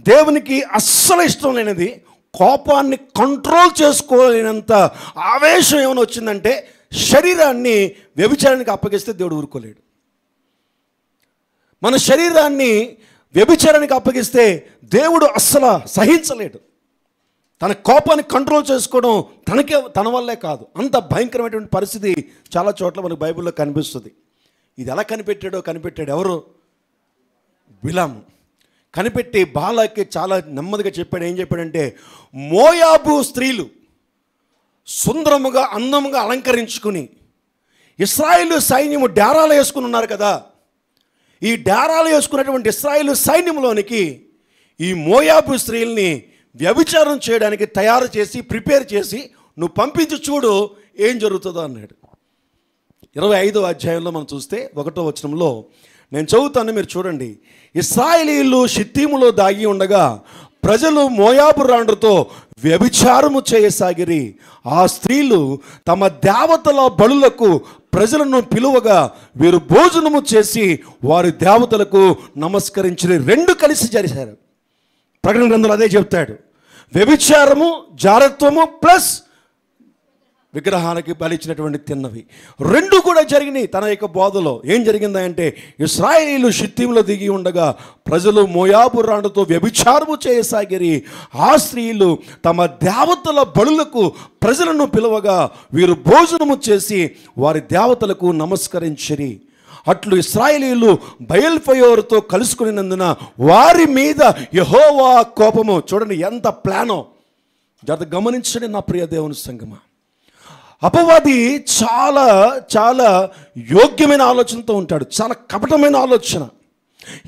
S1: దేవునికి అస్సలు ఇష్టం లేనిది, కోపాన్ని కంట్రోల్ చేసుకోలేనంత ఆవేశం ఏమైనా వచ్చిందంటే శరీరాన్ని వ్యభిచారానికి అప్పగిస్తే దేవుడు ఊరుకోలేడు. మన శరీరాన్ని వ్యభిచారానికి అప్పగిస్తే దేవుడు అస్సలు సహించలేడు. తన కోపాన్ని కంట్రోల్ చేసుకోవడం తన వల్లే కాదు, అంత భయంకరమైనటువంటి పరిస్థితి చాలా చోట్ల మనకు బైబిల్లో కనిపిస్తుంది. ఇది ఎలా కనిపెట్టాడు ఎవరు? బిలాము. కనిపెట్టి బాలాకి చాలా నెమ్మదిగా చెప్పాడు. ఏం చెప్పాడంటే, మోయాబు స్త్రీలు సుందరముగా అందముగా అలంకరించుకుని ఇశ్రాయేలు సైన్యము డేరాలు వేసుకుని ఉన్నారు కదా, ఈ డేరాలు వేసుకున్నటువంటి ఇశ్రాయేలు సైన్యంలోనికి ఈ మోయాబు స్త్రీల్ని వ్యభిచారం చేయడానికి తయారు చేసి ప్రిపేర్ చేసి నువ్వు పంపించి చూడు ఏం జరుగుతుందో అన్నాడు. 25వ అధ్యాయంలో మనం చూస్తే 1వ వచనంలో నేను చదువుతాను, మీరు చూడండి. ఇశ్రాయేలీయులు షిత్తీములో దాగి ఉండగా ప్రజలు మోయాబు రాండ్రతో వ్యభిచారము చేయసాగిరి. ఆ స్త్రీలు తమ దేవతల బలులకు ప్రజలను పిలువగా వీరు భోజనము చేసి వారి దేవతలకు నమస్కరించిన రెండు కలిసి చేశారు. ప్రకటన గ్రంథంలో అదే చెప్తాడు. వ్యభిచారము, జారత్వము ప్లస్ విగ్రహానికి బలిచ్చినటువంటి తిన్నవి రెండు కూడా జరిగినాయి తన యొక్క బోధలో. ఏం జరిగిందంటే, ఇశ్రాయేలీయులు షిత్తీములో దిగి ఉండగా ప్రజలు మోయాబు రాండ్రతో వ్యభిచారము చేయసాగిరి. ఆ స్త్రీలు తమ దేవతల బలులకు ప్రజలను పిలువగా వీరు భోజనము చేసి వారి దేవతలకు నమస్కరించిరి. అట్లు ఇశ్రాయేలీయులు బయల్ఫయోరుతో కలుసుకునినందున వారి మీద యెహోవా కోపము. చూడండి ఎంత ప్లానో, జాగ్రత్తగా గమనించండి నా ప్రియ దేవుని సంగమా. అపవాది చాలా చాలా యోగ్యమైన ఆలోచనతో ఉంటాడు, చాలా కపటమైన ఆలోచన.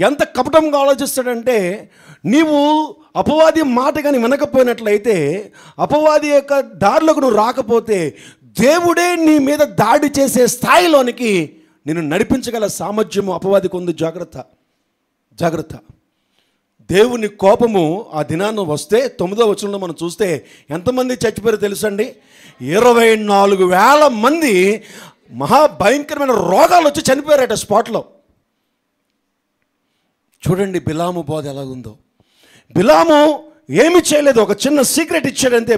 S1: ఎంత కపటంగా ఆలోచిస్తాడంటే, నీవు అపవాది మాట కానీ వినకపోయినట్లయితే, అపవాది యొక్క దారిలోకి నువ్వు రాకపోతే దేవుడే నీ మీద దాడి చేసే స్థాయిలోనికి నిన్ను నడిపించగల సామర్థ్యము అపవాదికి ఉంది. జాగ్రత్త. దేవుని కోపము ఆ దినాన్ని వస్తే 9వ వచనంలో మనం చూస్తే ఎంతమంది చచ్చిపోయారో తెలుసండి? 24,000 మంది మహాభయంకరమైన రోగాలు వచ్చి చనిపోయారట స్పాట్లో. చూడండి బిలాము బోధ ఎలాగుందో. బిలాము ఏమి చేయలేదు, ఒక చిన్న సీక్రెట్ ఇచ్చాడంతే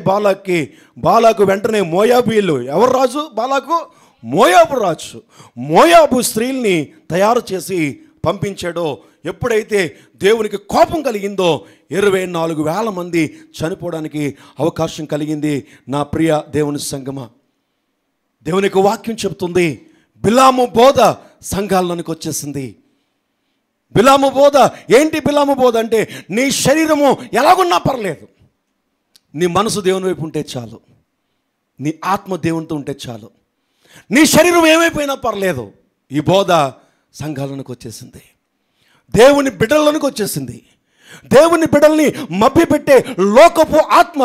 S1: బాలాకు వెంటనే మోయాబీయులు, ఎవరు రాజు? బాలాకు మోయాబు రాజు. మోయాబు స్త్రీల్ని తయారు చేసి పంపించాడో, ఎప్పుడైతే దేవునికి కోపం కలిగిందో 24,000 మంది చనిపోవడానికి అవకాశం కలిగింది. నా ప్రియ దేవుని సంగమా, దేవునికి వాక్యం చెప్తుంది, బిలాము బోధ సంఘాల్లోనికి వచ్చేసింది. బిలాము బోధ ఏంటి? బిలాము బోధ అంటే, నీ శరీరము ఎలాగున్నా పర్లేదు, నీ మనసు దేవుని వైపు ఉంటే చాలు, నీ ఆత్మ దేవునితో ఉంటే చాలు, నీ శరీరం ఏమైపోయినా పర్లేదు. ఈ బోధ సంఘాలకు వచ్చేసింది, దేవుని బిడ్డలలోనికి వచ్చేసింది. దేవుని బిడ్డల్ని మభ్యపెట్టే లోకపు ఆత్మ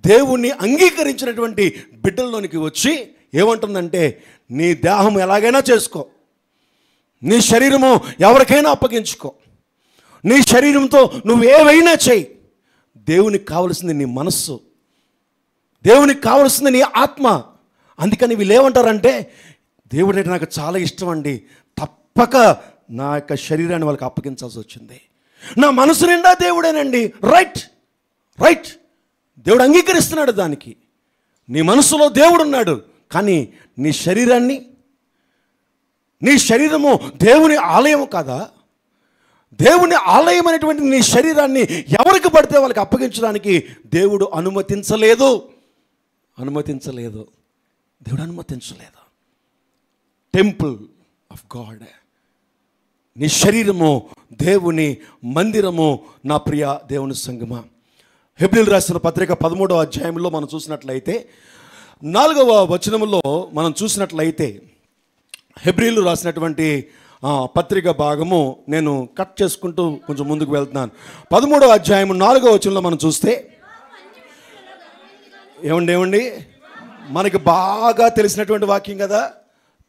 S1: దేవుణ్ణి అంగీకరించినటువంటి బిడ్డల్లోనికి వచ్చి ఏమంటుందంటే, నీ దేహం ఎలాగైనా చేసుకో, నీ శరీరము ఎవరికైనా అప్పగించుకో, నీ శరీరంతో నువ్వేవైనా చెయ్యి, దేవునికి కావలసింది నీ మనస్సు, దేవునికి కావలసింది నీ ఆత్మ. అందుకని వీళ్ళు ఏమంటారంటే, దేవుడంటే నాకు చాలా ఇష్టం అండి, తప్పక నా యొక్క శరీరాన్ని వాళ్ళకి అప్పగించాల్సి వచ్చింది, నా మనసు నిండా దేవుడేనండి. రైట్, దేవుడు అంగీకరిస్తున్నాడు దానికి. నీ మనసులో దేవుడు ఉన్నాడు, కానీ నీ శరీరము దేవుని ఆలయం కాదా? దేవుని ఆలయం అనేటువంటి నీ శరీరాన్ని ఎవరికి పడితే వాళ్ళకి అప్పగించడానికి దేవుడు అనుమతించలేదు. దేవుడు అనుమతించలేదు. టెంపుల్ ఆఫ్ గాడ్, నీ శరీరము దేవుని మందిరము. నా ప్రియ దేవుని సంగమా, హెబ్రీయులకు రాసిన పత్రిక 13వ అధ్యాయంలో మనం చూసినట్లయితే, 4వ వచనములో మనం చూసినట్లయితే హెబ్రీలు రాసినటువంటి పత్రిక భాగము నేను కట్ చేసుకుంటూ కొంచెం ముందుకు వెళ్తున్నాను. 13వ అధ్యాయం 4వ వచనంలో మనం చూస్తే ఏమండి మనకి బాగా తెలిసినటువంటి వాక్యం కదా.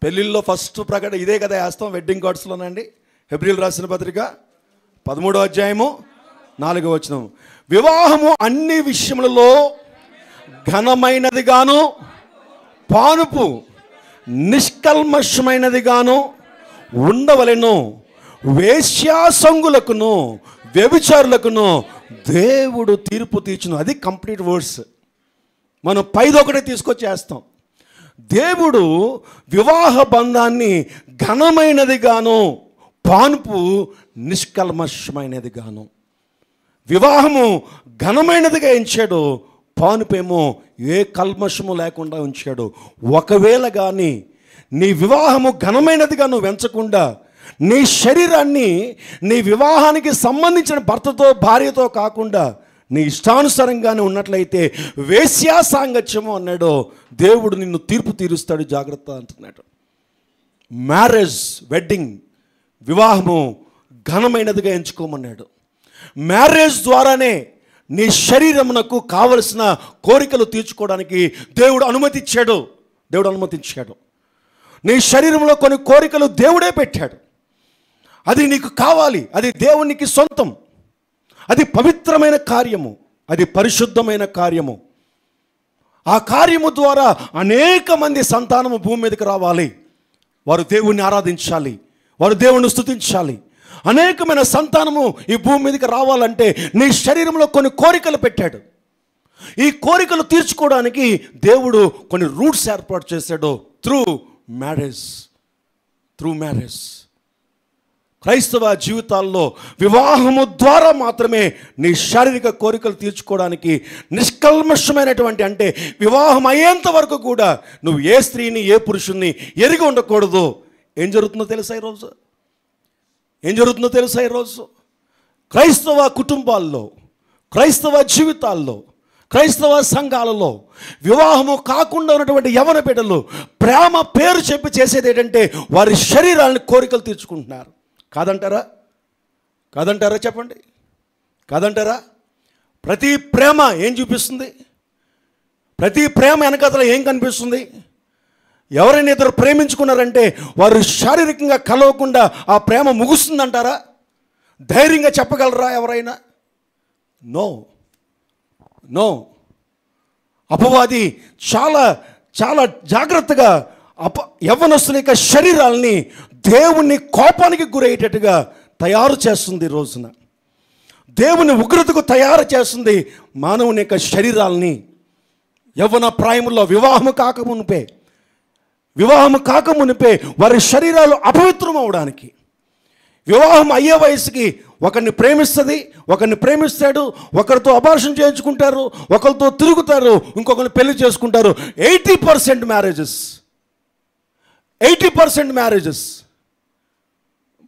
S1: పెళ్ళిళ్ళలో ఫస్ట్ ప్రకటన ఇదే కదా వేస్తాం, వెడ్డింగ్ కార్డ్స్లోనండి. హెబ్రీలు రాసిన పత్రిక 13వ అధ్యాయము 4వ వచనం, వివాహము అన్ని విషయములలో ఘనమైనది గాను పానుపు నిష్కల్మషమైనది గాను ఉండవలెను, వేశ్యాసంగులకును వ్యభిచారులకును దేవుడు తీర్పు తీర్చును. అది కంప్లీట్ వర్డ్స్. మనం పైదొకటే తీసుకొచ్చేస్తాం. దేవుడు వివాహ బంధాన్ని ఘనమైనది గాను పానుపు నిష్కల్మషమైనది గాను. వివాహము ఘనమైనదిగా ఎంచాడు, పానుపేమో ఏ కల్మషము లేకుండా ఉంచాడు. ఒకవేళ కానీ నీ వివాహము ఘనమైనదిగా నువ్వు ఎంచకుండా నీ శరీరాన్ని నీ వివాహానికి సంబంధించిన భర్తతో భార్యతో కాకుండా నీ ఇష్టానుసారంగానే ఉన్నట్లయితే వేశ్యా సాంగత్యము అన్నాడు. దేవుడు నిన్ను తీర్పు తీరుస్తాడు, జాగ్రత్త అంటున్నాడు. మ్యారేజ్, వెడ్డింగ్, వివాహము ఘనమైనదిగా ఎంచుకోమన్నాడు. మ్యారేజ్ ద్వారానే నీ శరీరమునకు కావలసిన కోరికలు తీర్చుకోవడానికి దేవుడు అనుమతించాడు. నీ శరీరంలో కొన్ని కోరికలు దేవుడే పెట్టాడు. అది నీకు కావాలి, అది దేవునికి సొంతం, అది పవిత్రమైన కార్యము, అది పరిశుద్ధమైన కార్యము. ఆ కార్యము ద్వారా అనేక మంది సంతానము భూమి మీదకి రావాలి. వారు దేవుణ్ణి ఆరాధించాలి, వారు దేవుణ్ణి స్తుతించాలి. అనేకమైన సంతానము ఈ భూమి మీదకి రావాలంటే నీ శరీరంలో కొన్ని కోరికలు పెట్టాడు. ఈ కోరికలు తీర్చుకోవడానికి దేవుడు కొన్ని రూట్స్ ఏర్పాటు చేశాడు. Through marriage. క్రైస్తవ జీవితాల్లో వివాహము ద్వారా మాత్రమే నీ శారీరక కోరికలు తీర్చుకోవడానికి నిష్కల్మషమైనటువంటి, అంటే వివాహం అయ్యేంత వరకు కూడా నువ్వు ఏ స్త్రీని ఏ పురుషుణ్ణి ఎరిగి ఉండకూడదు. ఏం జరుగుతుందో తెలుసా ఈరోజు క్రైస్తవ కుటుంబాల్లో, క్రైస్తవ జీవితాల్లో, క్రైస్తవ సంఘాలలో వివాహము కాకుండా ఉన్నటువంటి యవన బిడ్డలు ప్రేమ పేరు చెప్పి చేసేది ఏంటంటే వారి శరీరాలను కోరికలు తీర్చుకుంటున్నారు. కాదంటారా చెప్పండి, కాదంటారా? ప్రతి ప్రేమ ఏం చూపిస్తుంది? ప్రతి ప్రేమ వెనకాతల ఏం కనిపిస్తుంది? ఎవరైనా ఇద్దరు ప్రేమించుకున్నారంటే వారు శారీరకంగా కలవకుండా ఆ ప్రేమ ముగుస్తుందంటారా? ధైర్యంగా చెప్పగలరా ఎవరైనా? నో. అపవాది చాలా చాలా జాగ్రత్తగా యవ్వనస్తుని యొక్క శరీరాలని దేవుని కోపానికి గురయ్యేటట్టుగా తయారు చేస్తుంది. ఈ రోజున దేవుని ఉగ్రతకు తయారు చేస్తుంది మానవుని యొక్క శరీరాలని. యవ్వన ప్రాయములో వివాహము కాకమునిపే వారి శరీరాలు అపవిత్రం అవడానికి, వివాహం అయ్యే వయసుకి ఒకరిని ప్రేమిస్తాడు, ఒకరితో అబార్షన్ చేయించుకుంటారు, ఒకరితో తిరుగుతారు, ఇంకొకరిని పెళ్లి చేసుకుంటారు. 80% మ్యారేజెస్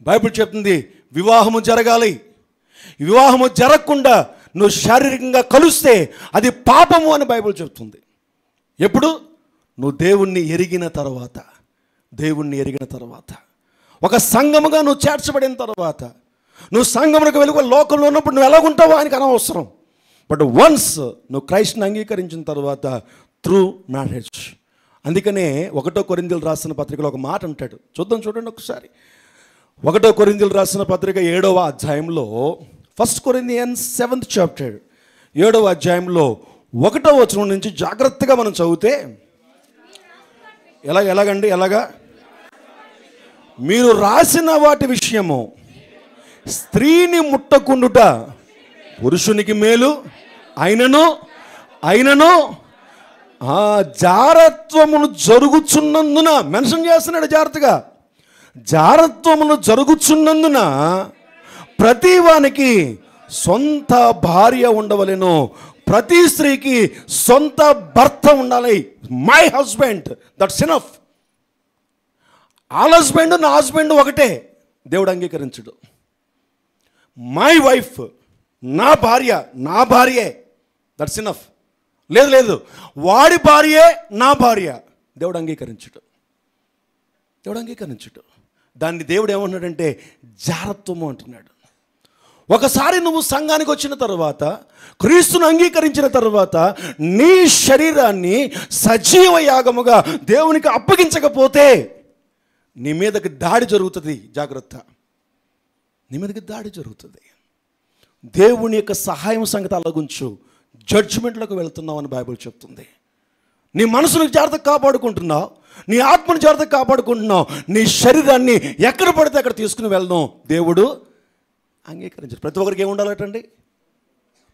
S1: బైబిల్ చెప్తుంది వివాహము జరగాలి. వివాహము జరగకుండా నువ్వు శారీరకంగా కలుస్తే అది పాపము అని బైబిల్ చెప్తుంది. ఎప్పుడు? నువ్వు దేవుణ్ణి ఎరిగిన తర్వాత, ఒక సంఘముగా నువ్వు చేర్చబడిన తర్వాత, నువ్వు సంఘమునకు వెలుగు లోకంలో ఉన్నప్పుడు నువ్వు ఎలాగుంటావో ఆయనకు అనవసరం. బట్ వన్స్ నువ్వు క్రైస్ట్ని అంగీకరించిన తర్వాత త్రూ మ్యారేజ్. అందుకనే 1 కొరింథీయులు రాసిన పత్రికలో ఒక మాట అంటాడు. చూడండి ఒకసారి. 1 కొరింథీయులు రాసిన పత్రిక 7వ అధ్యాయంలో, 1 Corinthians 7th chapter 7వ అధ్యాయంలో 1వ వచనం నుంచి జాగ్రత్తగా మనం చదివితే ఎలాగా మీరు రాసిన వాటి విషయము స్త్రీని ముట్టకుండుట పురుషునికి మేలు అయినను జారత్వమును జరుగుచున్నందున, మెన్షన్ చేస్తున్నాడు జాగ్రత్తగా, జారత్వమును జరుగుచున్నందున ప్రతి వానికి సొంత భార్య ఉండవలెను, ప్రతి స్త్రీకి సొంత భర్త ఉండాలి. My husband, that's enough. వాళ్ళ హస్బెండ్ నా హస్బెండ్ ఒకటే, దేవుడు అంగీకరించడు. మై వైఫ్, నా భార్యే, దట్స్ ఎనఫ్. లేదు లేదు, వాడి భార్యే నా భార్య. దేవుడు అంగీకరించడు. దాన్ని దేవుడు ఏమన్నాడంటే జారత్వము అంటున్నాడు. ఒకసారి నువ్వు సంఘానికి వచ్చిన తర్వాత, క్రీస్తును అంగీకరించిన తర్వాత, నీ శరీరాన్ని సజీవ యాగముగా దేవునికి అప్పగించకపోతే నీ మీదకి దాడి జరుగుతుంది. జాగ్రత్త, నీ మీదకి దాడి జరుగుతుంది. దేవుని యొక్క సహాయం సంగతి అలాగుంచు. జడ్జిమెంట్లోకి వెళ్తున్నావు అని బైబిల్ చెప్తుంది. నీ మనసును జాగ్రత్తగా కాపాడుకుంటున్నావు, నీ ఆత్మను జాగ్రత్తగా కాపాడుకుంటున్నావు. నీ శరీరాన్ని ఎక్కడ పడితే అక్కడ తీసుకుని వెళ్దాం దేవుడు అంగీకరించారు. ప్రతి ఒక్కరికి ఏముండాలటండి?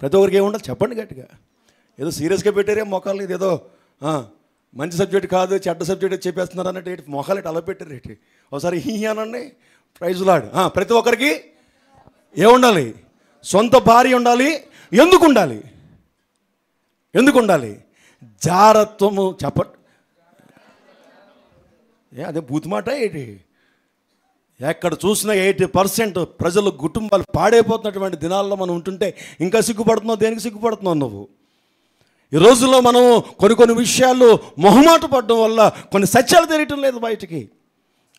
S1: ప్రతి ఒక్కరికి ఏముండాలి చెప్పండి గట్టిగా. ఏదో సీరియస్గా పెట్టారే మొఖాలు, ఇదేదో మంచి సబ్జెక్ట్ కాదు చెడ్డ సబ్జెక్ట్ చెప్పేస్తున్నారు అన్నట్టు మొఖాలు ఇటు అలా పెట్టారు. ఒకసారి హీ అనండి, ప్రైజ్ లార్డ్. ప్రతి ఒక్కరికి ఏముండాలి? సొంత భార్య ఉండాలి. ఎందుకు ఉండాలి? జారత్వము. చెప్పండి, అదే బూత్ మాట ఏంటి? ఎక్కడ చూసినా 80% ప్రజలు కుటుంబాలు పాడైపోతున్నటువంటి దినాల్లో మనం ఉంటుంటే ఇంకా సిగ్గుపడుతున్నావు. దేనికి సిగ్గుపడుతున్నావు నువ్వు? ఈ రోజుల్లో మనం కొన్ని విషయాలు మొహమాట పడడం వల్ల కొన్ని సత్యాలు తెలియటం లేదు బయటికి.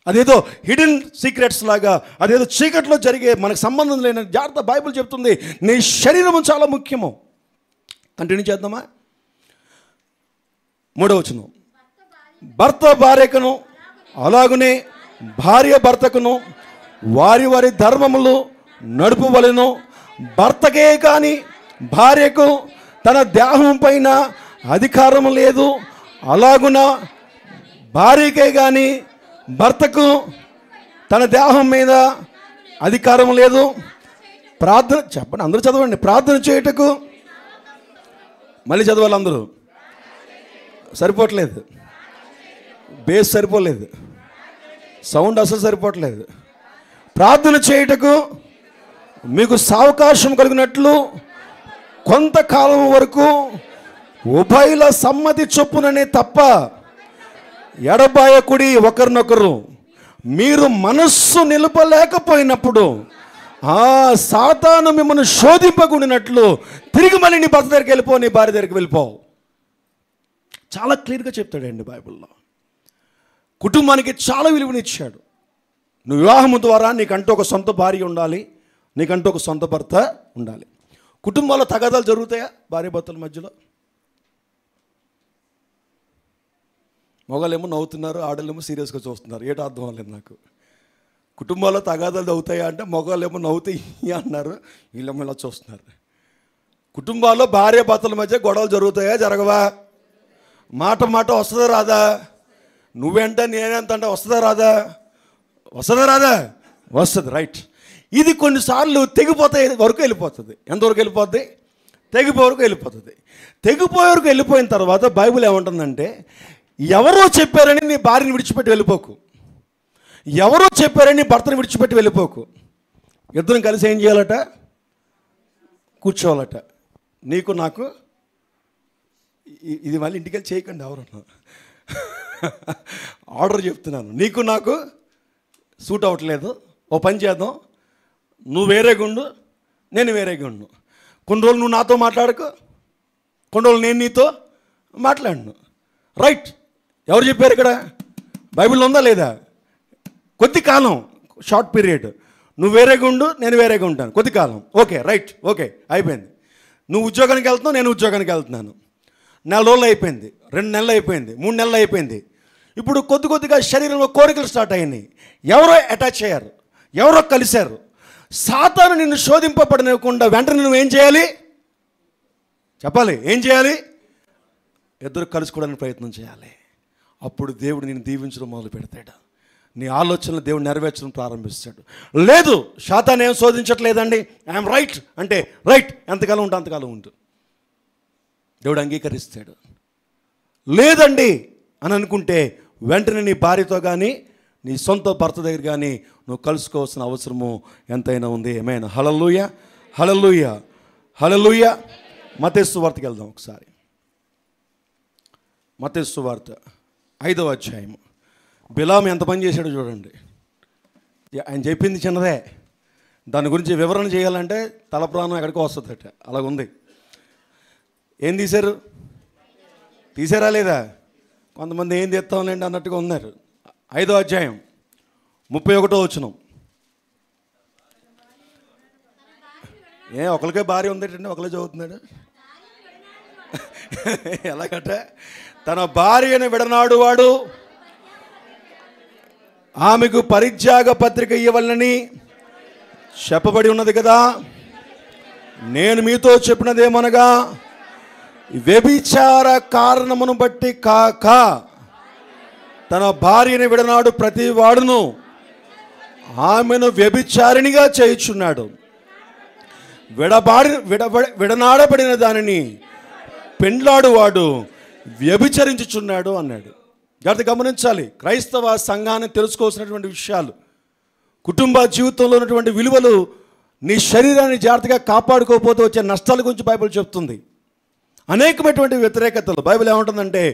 S1: అదేదో హిడెన్ సీక్రెట్స్ లాగా, అదేదో చీకట్లో జరిగే మనకు సంబంధం లేని జాగ్రత్త. బైబిల్ చెప్తుంది నీ శరీరము చాలా ముఖ్యము. కంటిన్యూ చేద్దామా? 3వ వచనం. భర్త భార్యకును అలాగునే భార్య భర్తకును వారి వారి ధర్మములు నడుపువలెను. భర్తకే కానీ భార్యకు తన దేహం పైన అధికారం లేదు. అలాగున భార్యకే కానీ భర్తకు తన దేహం మీద అధికారం లేదు. ప్రార్థన చెప్పండి, అందరూ చదవండి. ప్రార్థన చేయుటకు, మళ్ళీ చదవాలి అందరూ. సరిపోవట్లేదు, బేస్ సరిపోలేదు, సౌండ్ అసలు సరిపోవట్లేదు. ప్రార్థన చేయుటకు మీకు సావకాశం కలిగినట్లు కొంతకాలం వరకు ఉభయుల సమ్మతి చొప్పుననే తప్ప ఎడబాయకుడి ఒకరినొకరు. మీరు మనస్సు నిలపలేకపోయినప్పుడు సాతాను మిమ్మల్ని శోధింపకుండినట్లు తిరిగి మళ్ళీ నీ భర్త దగ్గరికి వెళ్ళిపో, నీ భార్య దగ్గరికి వెళ్ళిపో. చాలా క్లియర్గా చెప్తాడండి బైబిల్లో. కుటుంబానికి చాలా విలువనిచ్చాడు. నువ్వు వివాహము ద్వారా నీకంటూ ఒక సొంత భార్య ఉండాలి, నీకంటూ ఒక సొంత భర్త ఉండాలి. కుటుంబాల్లో తగాదాలు జరుగుతాయా భార్య భర్తల మధ్యలో? మగవాళ్ళేమో నవ్వుతున్నారు, ఆడలేమో సీరియస్గా చూస్తున్నారు. ఏటో అర్థం అవ్వలేదు నాకు. కుటుంబాల్లో తగాదాలు అవుతాయా అంటే మగవాళ్ళేమో నవ్వుతాయి అన్నారు, వీళ్ళేమో ఇలా చూస్తున్నారు. కుటుంబాల్లో భార్య భర్తల మధ్య గొడవలు జరుగుతాయా జరగవా? మాట వస్తుందా రాదా? నువ్వెంట నేనెంత అంటే వస్తుందా రాదా? వస్తుంది. రైట్. ఇది కొన్నిసార్లు తెగిపోతే వరకు వెళ్ళిపోతుంది. ఎంతవరకు వెళ్ళిపోద్ది? తెగిపోయే వరకు వెళ్ళిపోతుంది. తెగిపోయే వరకు వెళ్ళిపోయిన తర్వాత బైబిల్ ఏమంటుందంటే, ఎవరో చెప్పారని నీ భార్యని విడిచిపెట్టి వెళ్ళిపోకు, ఎవరో చెప్పారని నీ భర్తను విడిచిపెట్టి వెళ్ళిపోకు. ఇద్దరం కలిసి ఏం చేయాలట? కూర్చోవాలట. నీకు నాకు, ఇది మళ్ళీ ఇంటికి వెళ్ళి చేయకండి ఎవరన్నా, ఆర్డర్ చెప్తున్నాను. నీకు నాకు సూట్ అవ్వట్లేదు, ఓ పని చేద్దాం, నువ్వు వేరేగా ఉండు, నేను వేరేగా ఉండు. కొన్ని రోజులు నువ్వు నాతో మాట్లాడకు, కొన్ని రోజులు నేను నీతో మాట్లాడను. రైట్. ఎవరు చెప్పారు ఇక్కడ? బైబిల్లో ఉందా లేదా? కొద్ది కాలం, షార్ట్ పీరియడ్, నువ్వు వేరేగా ఉండు, నేను వేరేగా ఉంటాను కొద్ది కాలం. ఓకే, రైట్, ఓకే, అయిపోయింది. నువ్వు ఉద్యోగానికి వెళ్తున్నావు, నేను ఉద్యోగానికి వెళ్తున్నాను. 4 రోజులు అయిపోయింది, 2 నెలలు అయిపోయింది, 3 నెలలు అయిపోయింది. ఇప్పుడు కొద్దిగా శరీరంలో కోరికలు స్టార్ట్ అయినాయి. ఎవరో అటాచ్ అయ్యారు, ఎవరో కలిశారు. సాతాను నిన్ను శోధింపబడనివ్వకుండా వెంటనే నువ్వు ఏం చేయాలి? చెప్పాలి. ఏం చేయాలి? ఇద్దరు కలుసుకోవడానికి ప్రయత్నం చేయాలి. అప్పుడు దేవుడు నిన్ను దీవించడం మొదలు పెడతాడు. నీ ఆలోచనలు దేవుడు నెరవేర్చడం ప్రారంభిస్తాడు. లేదు, సాతాను ఏం శోధించట్లేదండి, ఐఎమ్ రైట్ అంటే రైట్, ఎంతకాలం ఉంటే అంతకాలం ఉంటు దేవుడు అంగీకరిస్తాడు. లేదండి అని అనుకుంటే వెంటనే నీ భార్యతో కానీ నీ సొంత భర్త దగ్గర కానీ నువ్వు కలుసుకోవాల్సిన అవసరము ఎంతైనా ఉంది. ఏమైనా హల్లెలూయా, హల్లెలూయా, హల్లెలూయా. మత్తయి సువార్తకి వెళ్దాం ఒకసారి. మత్తయి సువార్త 5వ అధ్యాయం. బిలాము ఎంత పని చేశాడో చూడండి. ఆయన చెప్పింది చిన్నదే, దాని గురించి వివరణ చేయాలంటే తల ప్రాణం ఎక్కడికో వస్తుందట. అలాగుంది. ఏం తీశారు? తీసారా లేదా? కొంతమంది ఏం తెస్తాంలేండి అన్నట్టుగా ఉన్నారు. 5వ అధ్యాయం 31వ వచనం. ఒకరికే భార్య ఉందేటండి, ఒకరే చదువుతున్నాడు. ఎలాగట? తన భార్యను విడనాడు వాడు ఆమెకు పరిత్యాగ పత్రిక ఇవ్వాలని చెప్పబడి ఉన్నది కదా. నేను మీతో చెప్పినదేమనగా, వ్యభిచార కారణమును బట్టి కాక తన భార్యను విడనాడు ప్రతి వాడును ఆమెను వ్యభిచారిణిగా చేయుచున్నాడు. విడనాడబడిన దానిని పెండ్లాడు వాడు వ్యభిచరించుచున్నాడు అన్నాడు. జాగ్రత్త గమనించాలి. క్రైస్తవ సంఘాన్ని తెలుసుకోవాల్సినటువంటి విషయాలు, కుటుంబ జీవితంలో ఉన్నటువంటి విలువలు, నీ శరీరాన్ని జాగ్రత్తగా కాపాడుకోకపోతే వచ్చే నష్టాల గురించి బైబిల్ చెప్తుంది. అనేకమైనటువంటి వ్యతిరేకతలు. బైబిల్ ఏమంటుందంటే,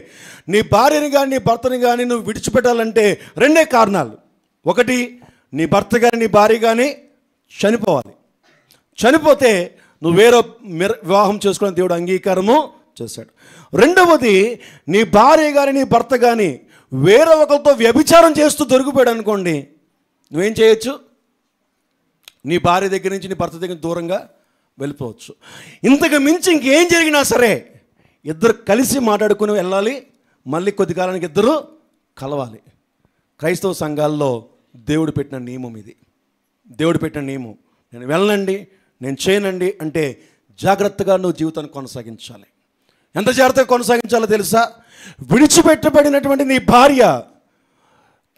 S1: నీ భార్యని కానీ నీ భర్తని కానీ నువ్వు విడిచిపెట్టాలంటే 2 కారణాలు. ఒకటి, నీ భర్త కానీ నీ భార్య కానీ చనిపోవాలి. చనిపోతే నువ్వు వేరే వివాహం చేసుకోవడం దేవుడు అంగీకారము చేశాడు. రెండవది, నీ భార్య కానీ నీ భర్త కానీ వేరే ఒకరితో వ్యభిచారం చేస్తూ దొరికిపోయాడు అనుకోండి, నువ్వేం చేయొచ్చు? నీ భార్య దగ్గర నుంచి నీ భర్త దగ్గర దూరంగా వెళ్ళిపోవచ్చు. ఇంతకు మించి ఇంకేం జరిగినా సరే ఇద్దరు కలిసి మాట్లాడుకుని వెళ్ళాలి. మళ్ళీ కొద్ది కాలానికి ఇద్దరు కలవాలి. క్రైస్తవ సంఘాల్లో దేవుడు పెట్టిన నియమం ఇది. దేవుడు పెట్టిన నియమం. నేను వెళ్ళనండి, నేను చేయనండి అంటే జాగ్రత్తగా నువ్వు జీవితాన్ని కొనసాగించాలి. ఎంత జాగ్రత్తగా కొనసాగించాలో తెలుసా? విడిచిపెట్టబడినటువంటి నీ భార్య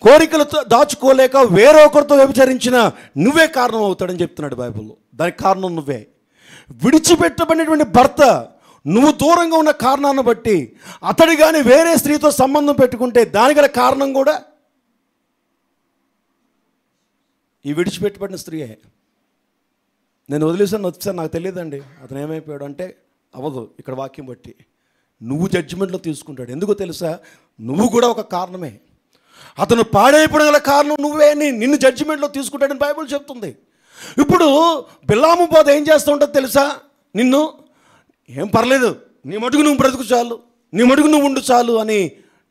S1: కోరికలతో దాచుకోలేక వేరే ఒకరితో వ్యభిచరించిన నువ్వే కారణం అవుతాడని చెప్తున్నాడు బైబిల్లో. దానికి కారణం నువ్వే. విడిచిపెట్టబడినటువంటి భర్త నువ్వు దూరంగా ఉన్న కారణాన్ని బట్టి అతడు కానీ వేరే స్త్రీతో సంబంధం పెట్టుకుంటే దానికి గల కారణం కూడా ఈ విడిచిపెట్టబడిన స్త్రీయే. నేను వదిలేసాను వచ్చాను, నాకు తెలియదండి అతను ఏమైపోయాడు అంటే అవ్వదు. ఇక్కడ వాక్యం బట్టి నువ్వు జడ్జిమెంట్లో తీసుకుంటాడు. ఎందుకో తెలుసా? నువ్వు కూడా ఒక కారణమే. అతను పాడైపోవడం గల కారణం నువ్వే అని నిన్ను జడ్జిమెంట్లో తీసుకుంటాడని బైబిల్ చెప్తుంది. ఇప్పుడు బిలాము బోధ ఏం చేస్తూ ఉంటుంది తెలుసా? నిన్ను ఏం పర్లేదు, నీ మటుకు నువ్వు బ్రతుకు చాలు, నీ మటుకు నువ్వు ఉండు చాలు అని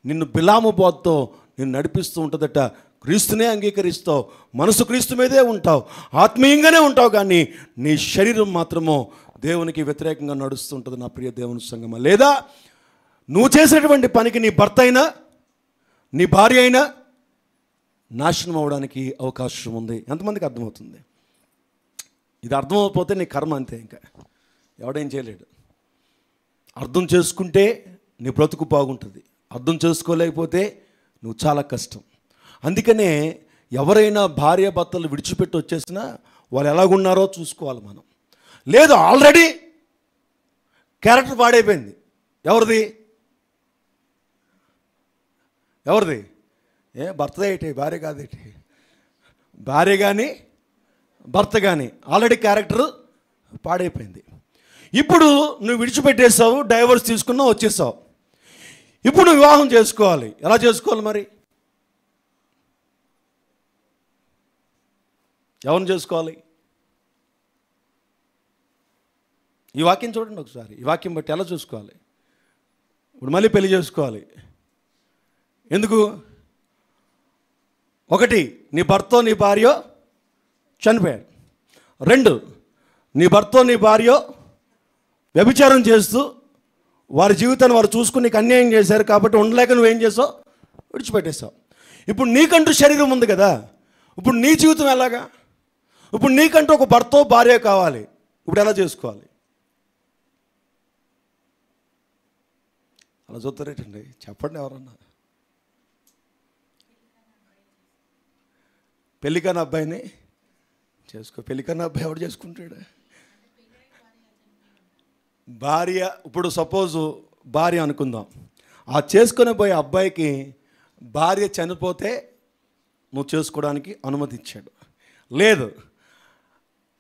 S1: నిన్ను బిలాము బోధతో నిన్ను నడిపిస్తూ ఉంటుందట. క్రీస్తునే అంగీకరిస్తావు, మనసు క్రీస్తు మీదే ఉంటావు, ఆత్మీయంగానే ఉంటావు, కానీ నీ శరీరం మాత్రమో దేవునికి వ్యతిరేకంగా నడుస్తుంటుంది. నా ప్రియ దేవుని సంగమా, లేదా నువ్వు చేసేటువంటి పనికి నీ భర్త అయినా నీ భార్య అయినా నాశనం అవడానికి అవకాశం ఉంది. ఎంతమందికి అర్థమవుతుంది? ఇది అర్థమైపోతే నీ కర్మ అంతే, ఇంకా ఎవడేం చేయలేడు. అర్థం చేసుకుంటే నీ బ్రతుకు బాగుంటుంది, అర్థం చేసుకోలేకపోతే నువ్వు చాలా కష్టం. అందుకనే ఎవరైనా భార్య భర్తలు విడిచిపెట్టి వచ్చేసినా వాళ్ళు ఎలాగున్నారో చూసుకోవాలి మనం. లేదు ఆల్రెడీ క్యారెక్టర్ పాడైపోయింది. ఎవరిది? భర్తదే ఏంటి, భార్య కాదేంటి? భార్య కానీ భర్త కానీ ఆల్రెడీ క్యారెక్టర్ పాడైపోయింది. ఇప్పుడు నువ్వు విడిచిపెట్టేసావు, డైవర్స్ తీసుకున్నావు, వచ్చేసావు. ఇప్పుడు నువ్వు వివాహం చేసుకోవాలి. ఎలా చేసుకోవాలి మరి? ఎవరిని చేసుకోవాలి? ఈ వాక్యం చూడండి ఒకసారి. ఈ వాక్యం బట్టి ఎలా చూసుకోవాలి? ఇప్పుడు మళ్ళీ పెళ్లి చేసుకోవాలి. ఎందుకు? ఒకటి, నీ భర్తో నీ భార్యో చనిపోయారు. 2, నీ భర్తో నీ భార్యో వ్యభిచారం చేస్తూ వారి జీవితాన్ని వారు చూసుకుని నీకు అన్యాయం చేశారు కాబట్టి ఉండలేక నువ్వేం చేసావు? విడిచిపెట్టేసావు. ఇప్పుడు నీకంటూ శరీరం ఉంది కదా, ఇప్పుడు నీ జీవితం ఎలాగా? ఇప్పుడు నీకంటూ ఒక భర్తో భార్య కావాలి. ఇప్పుడు ఎలా చేసుకోవాలి? అలా చూస్తారేటండి? చెప్పండి ఎవరన్నా. పెళ్ళికాని అబ్బాయిని చేసుకో. పెళ్ళికాని అబ్బాయి ఎవడు చేసుకుంటాడు? భార్య. ఇప్పుడు సపోజు భార్య అనుకుందాం, ఆ చేసుకునే పోయే అబ్బాయికి భార్య చనిపోతే నువ్వు చేసుకోవడానికి అనుమతి ఇచ్చాడు. లేదు,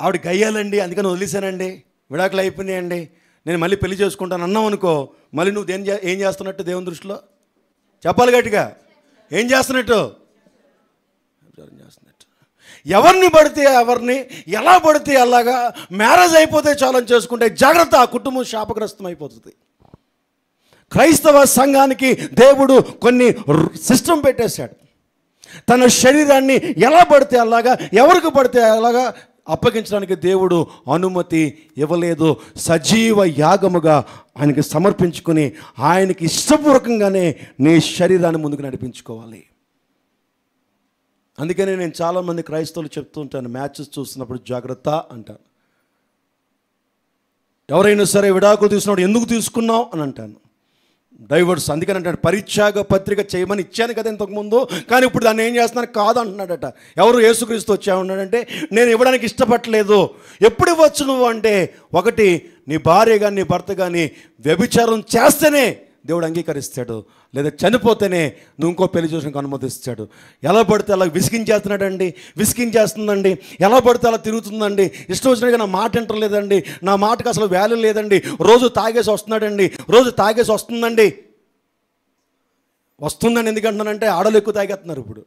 S1: ఆవిడ గయ్యాలండి అందుకని వదిలేశానండి, విడాకులు అయిపోయినాయండి, నేను మళ్ళీ పెళ్లి చేసుకుంటాను అన్నావు అనుకో, మళ్ళీ నువ్వు ఏం చేస్తున్నట్టు దేవుని దృష్టిలో? చెప్పాలి గట్టిగా. ఏం చేస్తున్నట్టు? ఎవరిని పడితే ఎవరిని ఎలా పడితే అలాగా మ్యారేజ్ అయిపోతే చాలని చేసుకుంటే జాగ్రత్త, ఆ కుటుంబం శాపగ్రస్తం అయిపోతుంది. క్రైస్తవ సంఘానికి దేవుడు కొన్ని సిస్టమ్ పెట్టేశాడు. తన శరీరాన్ని ఎలా పడితే అలాగా, ఎవరికి పడితే అలాగా అప్పగించడానికి దేవుడు అనుమతి ఇవ్వలేదు. సజీవ యాగముగా ఆయనకి సమర్పించుకొని ఆయనకి ఇష్టపూర్వకంగానే నీ శరీరాన్ని ముందుకు నడిపించుకోవాలి. అందుకనే నేను చాలామంది క్రైస్తవులు చెప్తూ ఉంటాను, మ్యాచెస్ చూస్తున్నప్పుడు జాగ్రత్త అంటాను. ఎవరైనా సరే విడాకులు తీసుకున్నప్పుడు ఎందుకు తీసుకున్నావు అని అంటాను. డైవర్స్ అందుకని అంటాడు, పరిత్యాగ పత్రిక చేయమని ఇచ్చాను కదా ఇంతకుముందు, కానీ ఇప్పుడు దాన్ని ఏం చేస్తున్నాను కాదు అంటున్నాడట. ఎవరు? యేసుక్రీస్తు వచ్చామన్నాడంటే నేను ఇవ్వడానికి ఇష్టపడలేదు. ఎప్పుడు ఇవ్వచ్చు నువ్వు అంటే, ఒకటి నీ భార్య కానీ నీ భర్త కానీ వ్యభిచారం చేస్తేనే దేవుడు అంగీకరిస్తాడు, లేదా చనిపోతేనే నువ్వు ఇంకో పెళ్లి చూసినకు అనుమతిస్తాడు. ఎలా పడితే అలా విసిగించేస్తున్నాడండి, విసిగించేస్తుందండి, ఎలా పడితే అలా తిరుగుతుందండి, ఇష్టం వచ్చినట్టుగా నా మాట వింటలేదండి, నా మాటకు అసలు వాల్యూ లేదండి, రోజు తాగేసి వస్తున్నాడండి, రోజు తాగేసి వస్తుందండి. వస్తుందని ఎందుకంటున్నానంటే ఆడలు ఎక్కువ తాగేస్తున్నారు. ఇప్పుడు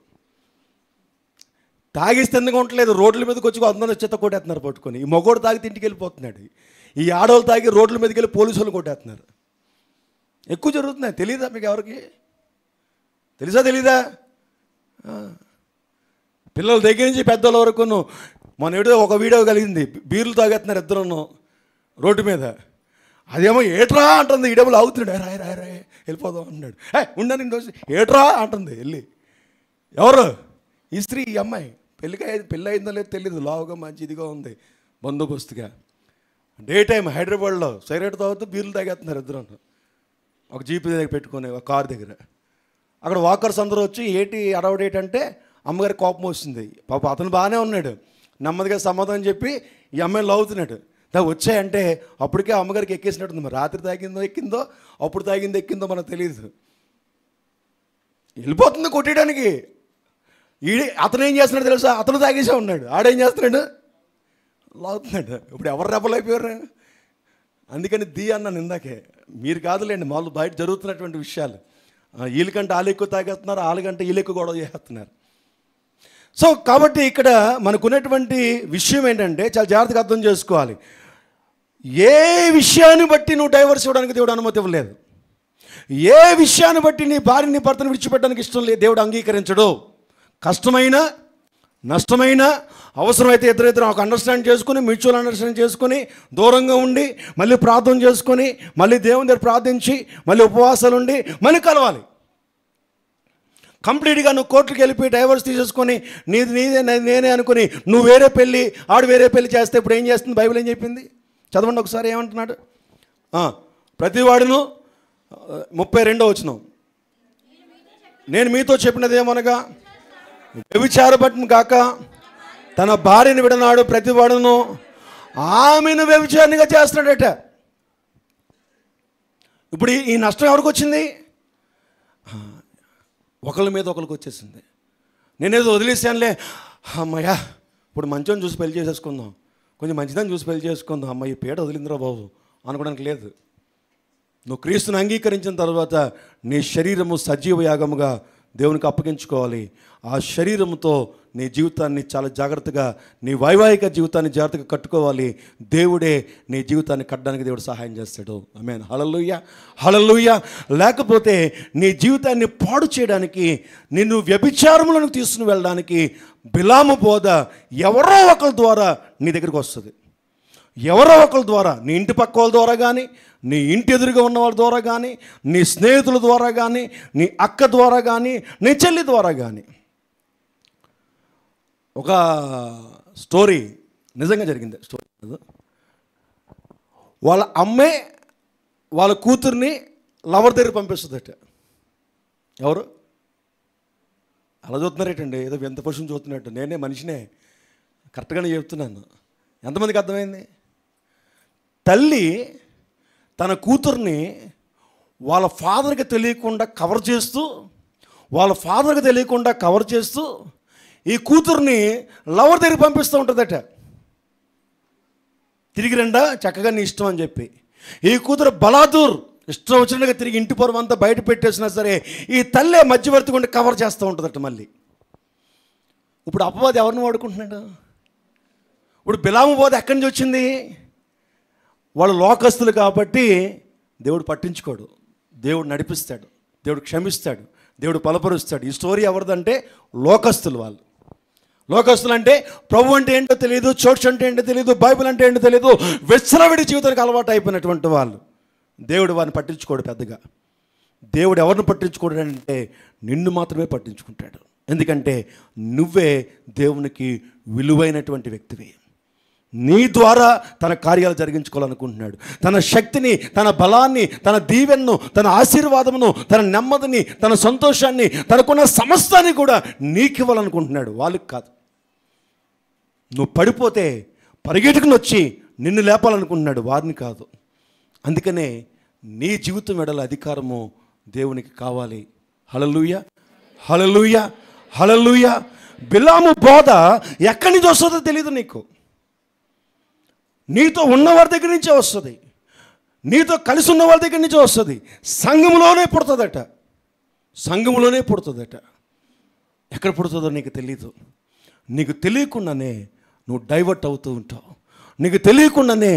S1: తాగేస్తే ఎందుకు ఉండలేదు, రోడ్ల మీదకి వచ్చి అందరూ చెత్త కొట్టేస్తున్నారు పట్టుకొని. ఈ మగోడు తాగి ఇంటికి వెళ్ళిపోతున్నాడు, ఈ ఆడవాళ్ళు తాగి రోడ్ల మీదకి వెళ్ళి పోలీసు వాళ్ళు కొట్టేస్తున్నారు. ఎక్కువ జరుగుతున్నాయి. తెలీదా మీకు? ఎవరికి తెలుసా తెలీదా? పిల్లల దగ్గర నుంచి పెద్దల వరకు. మన ఏడో ఒక వీడియో కలిగింది, బీర్లు తాగేస్తున్నారు ఇద్దరును రోడ్డు మీద. అదేమో ఏట్రా అంటుంది, ఈ డబ్బులు అవుతున్నాడు, రాయ్ రాయ్ రాయ్ వెళ్ళిపోదాం అన్నాడు. ఉండని ఏట్రా అంటుంది వెళ్ళి. ఎవరు? ఈ స్త్రీ, ఈ అమ్మాయి. పెళ్ళి అయిందో లేదో తెలియదు, లావుగా మంచి ఇదిగా ఉంది, బందోబస్తుగా. డే టైం హైదరాబాద్లో సిగరెట్ తాగుతూ బీర్లు తాగేస్తున్నారు ఇద్దరు. ఒక జీపీ దగ్గర పెట్టుకుని, ఒక కారు దగ్గర. అక్కడ వాకర్స్ అందరూ వచ్చి ఏంటి అడవుడు ఏంటంటే అమ్మగారి కోపం వస్తుంది. పాప అతను బాగానే ఉన్నాడు, నెమ్మదిగా సమాధానం చెప్పి ఈ అమ్మాయిని లాగుతున్నాడు. వచ్చాయంటే అప్పటికే అమ్మగారికి ఎక్కేసినట్టుంది. మరి రాత్రి తాగిందో ఎక్కిందో, అప్పుడు తాగిందో ఎక్కిందో మనకు తెలియదు. వెళ్ళిపోతుంది కొట్టేయడానికి. అతను ఏం చేస్తున్నాడు తెలుసా? అతను తాగేసే ఉన్నాడు, ఆడేం చేస్తున్నాడు? లాగుతున్నాడు. ఇప్పుడు ఎవరు రెబ్బలు అయిపోయారు? అందుకని అన్నాను ఇందాకే. మీరు కాదులేండి, మామూలు బయట జరుగుతున్నటువంటి విషయాలు. వీళ్ళకంటే వాళ్ళు ఎక్కువ తాగేస్తున్నారు, వాళ్ళకంటే వీళ్ళు ఎక్కువ గొడవ చేస్తున్నారు. సో కాబట్టి ఇక్కడ మనకున్నటువంటి విషయం ఏంటంటే చాలా జాగ్రత్తగా అర్థం చేసుకోవాలి. ఏ విషయాన్ని బట్టి నువ్వు డైవర్స్ ఇవ్వడానికి దేవుడు అనుమతి ఇవ్వలేదు. ఏ విషయాన్ని బట్టి నీ భార్యని భర్తను విడిచిపెట్టడానికి ఇష్టం లేదు దేవుడు అంగీకరించడు. కష్టమైన నష్టమైన అవసరమైతే ఇద్దరు ఒక అండర్స్టాండ్ చేసుకుని, మ్యూచువల్ అండర్స్టాండ్ చేసుకుని, దూరంగా ఉండి మళ్ళీ ప్రార్థన చేసుకొని, మళ్ళీ దేవుని దగ్గర ప్రార్థించి, మళ్ళీ ఉపవాసాలు ఉండి మళ్ళీ కలవాలి. కంప్లీట్గా నువ్వు కోర్టుకి వెళ్ళిపోయి డైవర్స్ తీసేసుకొని నీది నీదే నేనే అనుకుని నువ్వు వేరే పెళ్ళి ఆడు వేరే పెళ్ళి చేస్తే ఇప్పుడు ఏం చేస్తుంది? బైబిల్ ఏం చెప్పింది? చదవండి ఒకసారి, ఏమంటున్నాడు? ప్రతివాడును 32వ వచనం, నేను మీతో చెప్పినదేమనగా వ్యభిచారపట్నం కాక తన భార్యను విడనాడు ప్రతివాడును ఆమెను వ్యభిచారినిగా చేస్తున్నాడట. ఇప్పుడు ఈ నష్టం ఎవరికి వచ్చింది? ఒకళ్ళ మీద ఒకరికి వచ్చేసింది. నేనేదో వదిలేసానులే, అమ్మయ్యా ఇప్పుడు మంచిని చూసి పెళ్లి చేసేసుకుందాం, కొంచెం మంచిదని చూసి పెళ్లి చేసుకుందాం, అమ్మాయి పేడ వదిలిందిరా బాబు అనుకోవడానికి లేదు. నువ్వు క్రీస్తుని అంగీకరించిన తర్వాత నీ శరీరము సజీవ యాగముగా దేవునికి అప్పగించుకోవాలి. ఆ శరీరంతో నీ జీవితాన్ని చాలా జాగ్రత్తగా, నీ వైవాహిక జీవితాన్ని జాగ్రత్తగా కట్టుకోవాలి. దేవుడే నీ జీవితాన్ని కట్టడానికి దేవుడు సహాయం చేస్తాడు. ఆమేన్, హల్లెలూయా, హల్లెలూయా. లేకపోతే నీ జీవితాన్ని పాడు చేయడానికి, నిన్ను వ్యభిచారములను తీసుకుని వెళ్ళడానికి బిలాము బోధ ఎవరో ఒకరి ద్వారా నీ దగ్గరికి వస్తుంది. ఎవరో ఒకరి ద్వారా, నీ ఇంటి పక్క వాళ్ళ ద్వారా కానీ, నీ ఇంటి ఎదురుగా ఉన్న వాళ్ళ ద్వారా కానీ, నీ స్నేహితుల ద్వారా కానీ, నీ అక్క ద్వారా కానీ, నీ చెల్లి ద్వారా కానీ. ఒక స్టోరీ నిజంగా జరిగింది. స్టోరీ వాళ్ళ అమ్మే వాళ్ళ కూతుర్ని లవర్ దగ్గర పంపిస్తుందట. ఎవరు అలా చూస్తున్నారేటండి? ఏదో ఎంత పశువుని చూస్తున్నట్టు. నేనే మనిషినే, కరెక్ట్గానే చెప్తున్నాను. ఎంతమందికి అర్థమైంది? తల్లి తన కూతుర్ని వాళ్ళ ఫాదర్కి తెలియకుండా కవర్ చేస్తూ ఈ కూతుర్ని లవర్ దగ్గర పంపిస్తూ ఉంటుందట. తిరిగి రండా, చక్కగా నీ ఇష్టం అని చెప్పి. ఈ కూతురు బలాదూర్ ఇష్టం వచ్చినట్టుగా తిరిగి ఇంటి పొరం అంతా బయట పెట్టేసినా సరే ఈ తల్లే మధ్యవర్తి గుండా కవర్ చేస్తూ ఉంటుందట. మళ్ళీ ఇప్పుడు అపవాది ఎవరిని వాడుకుంటున్నాడు? ఇప్పుడు బిలాము బోధ ఎక్కడి నుంచి వచ్చింది? వాళ్ళు లోకస్తులు కాబట్టి దేవుడు పట్టించుకోడు. దేవుడు నడిపిస్తాడు, దేవుడు క్షమిస్తాడు, దేవుడు బలపరుస్తాడు. ఈ స్టోరీ ఎవరిదంటే లోకస్తులు. వాళ్ళు లోకస్తులు అంటే ప్రభు అంటే ఏంటో తెలియదు, చర్చ్ అంటే ఏంటో తెలియదు, బైబిల్ అంటే ఏంటో తెలియదు, విచ్చలవిడి జీవితానికి అలవాటు అయిపోయినటువంటి వాళ్ళు. దేవుడు వారిని పట్టించుకోడు పెద్దగా. దేవుడు ఎవరిని పట్టించుకోడు అంటే నిన్ను మాత్రమే పట్టించుకుంటాడు. ఎందుకంటే నువ్వే దేవునికి విలువైనటువంటి వ్యక్తివి. నీ ద్వారా తన కార్యాలు జరిగించుకోవాలనుకుంటున్నాడు. తన శక్తిని, తన బలాన్ని, తన దీవెన్ను, తన ఆశీర్వాదమును, తన నెమ్మదిని, తన సంతోషాన్ని, తనకున్న సమస్తాన్ని కూడా నీకు ఇవ్వాలనుకుంటున్నాడు, వాళ్ళకి కాదు. నువ్వు పడిపోతే పరిగెట్టుకుని వచ్చి నిన్ను లేపాలనుకుంటున్నాడు, వారిని కాదు. అందుకనే నీ జీవితం ఎడల అధికారము దేవునికి కావాలి. హల్లెలూయా, హల్లెలూయా, హల్లెలూయా. బిలాము బోధ ఎక్కడి నుంచి వస్తుందో తెలియదు నీకు. నీతో ఉన్నవారి దగ్గర నుంచే వస్తుంది, నీతో కలిసి ఉన్న వారి దగ్గర నుంచే వస్తుంది. సంఘంలోనే పుడుతుందట, సంఘంలోనే పుడుతుందట. ఎక్కడ పుడుతుందో నీకు తెలీదు. నీకు తెలియకుండానే నువ్వు డైవర్ట్ అవుతూ ఉంటావు. నీకు తెలియకుండానే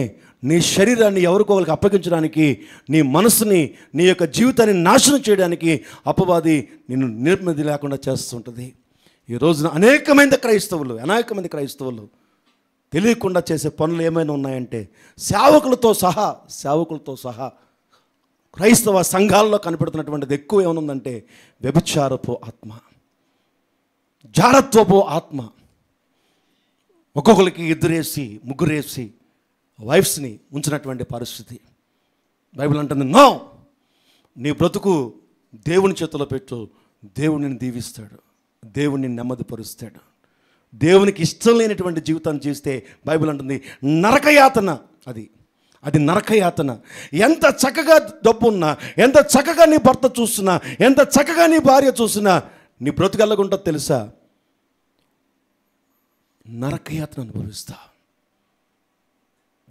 S1: నీ శరీరాన్ని ఎవరికో వాళ్ళకి అప్పగించడానికి, నీ మనసుని, నీ యొక్క జీవితాన్ని నాశనం చేయడానికి అపవాది నిన్ను నిర్మతి లేకుండా చేస్తుంటుంది. ఈ రోజున అనేకమంది క్రైస్తవులు తెలియకుండా చేసే పనులు ఏమైనా ఉన్నాయంటే సేవకులతో సహా క్రైస్తవ సంఘాల్లో కనపడుతున్నటువంటిది ఎక్కువ ఏమనుందంటే వ్యభిచారపు ఆత్మ, జారత్వపు ఆత్మ. ఒక్కొక్కరికి 2 3 వైఫ్స్ని ఉంచినటువంటి పరిస్థితి. బైబిల్ అంటుంది, నో, నీ బ్రతుకు దేవుని చేతిలో పెట్టు, దేవుడు నిన్ను దీవిస్తాడు, దేవుడు నిన్ను నెమ్మదిపరుస్తాడు. దేవునికి ఇష్టం లేనటువంటి జీవితాన్ని చేస్తే బైబిల్ అంటుంది నరకయాతన. అది నరకయాతన. ఎంత చక్కగా డబ్బు ఉన్నా, ఎంత చక్కగా నీ భర్త చూస్తున్నా, ఎంత చక్కగా నీ భార్య చూసినా, నీ బ్రతుకు ఎలాగుంటుందో తెలుసా? నరకయాతన అనుభవిస్తా.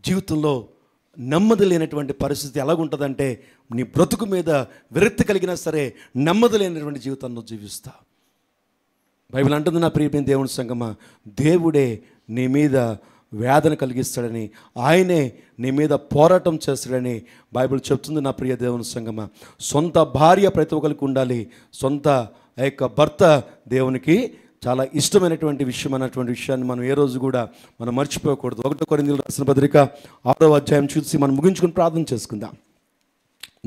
S1: జీవితంలో నెమ్మది లేనటువంటి పరిస్థితి ఎలాగుంటుందంటే నీ బ్రతుకు మీద విరక్తి కలిగినా సరే నెమ్మది లేనటువంటి జీవితాన్ని నువ్వు జీవిస్తా. బైబిల్ అంటుంది, నా ప్రియమైన దేవుని సంగమా, దేవుడే నీ మీద వేదన కలిగిస్తాడని, ఆయనే నీ మీద పోరాటం చేస్తాడని బైబిల్ చెప్తుంది. నా ప్రియ దేవుని సంగమా, సొంత భార్య ప్రతి ఒక్కరికి ఉండాలి, సొంత యొక్క భర్త దేవునికి చాలా ఇష్టమైనటువంటి విషయం అన్నటువంటి విషయాన్ని మనం ఏ రోజు కూడా మనం మర్చిపోకూడదు. 1 కొరింథీయులకు రాసిన పత్రిక 6వ అధ్యాయం చూసి మనం ముగించుకుని ప్రార్థన చేసుకుందాం.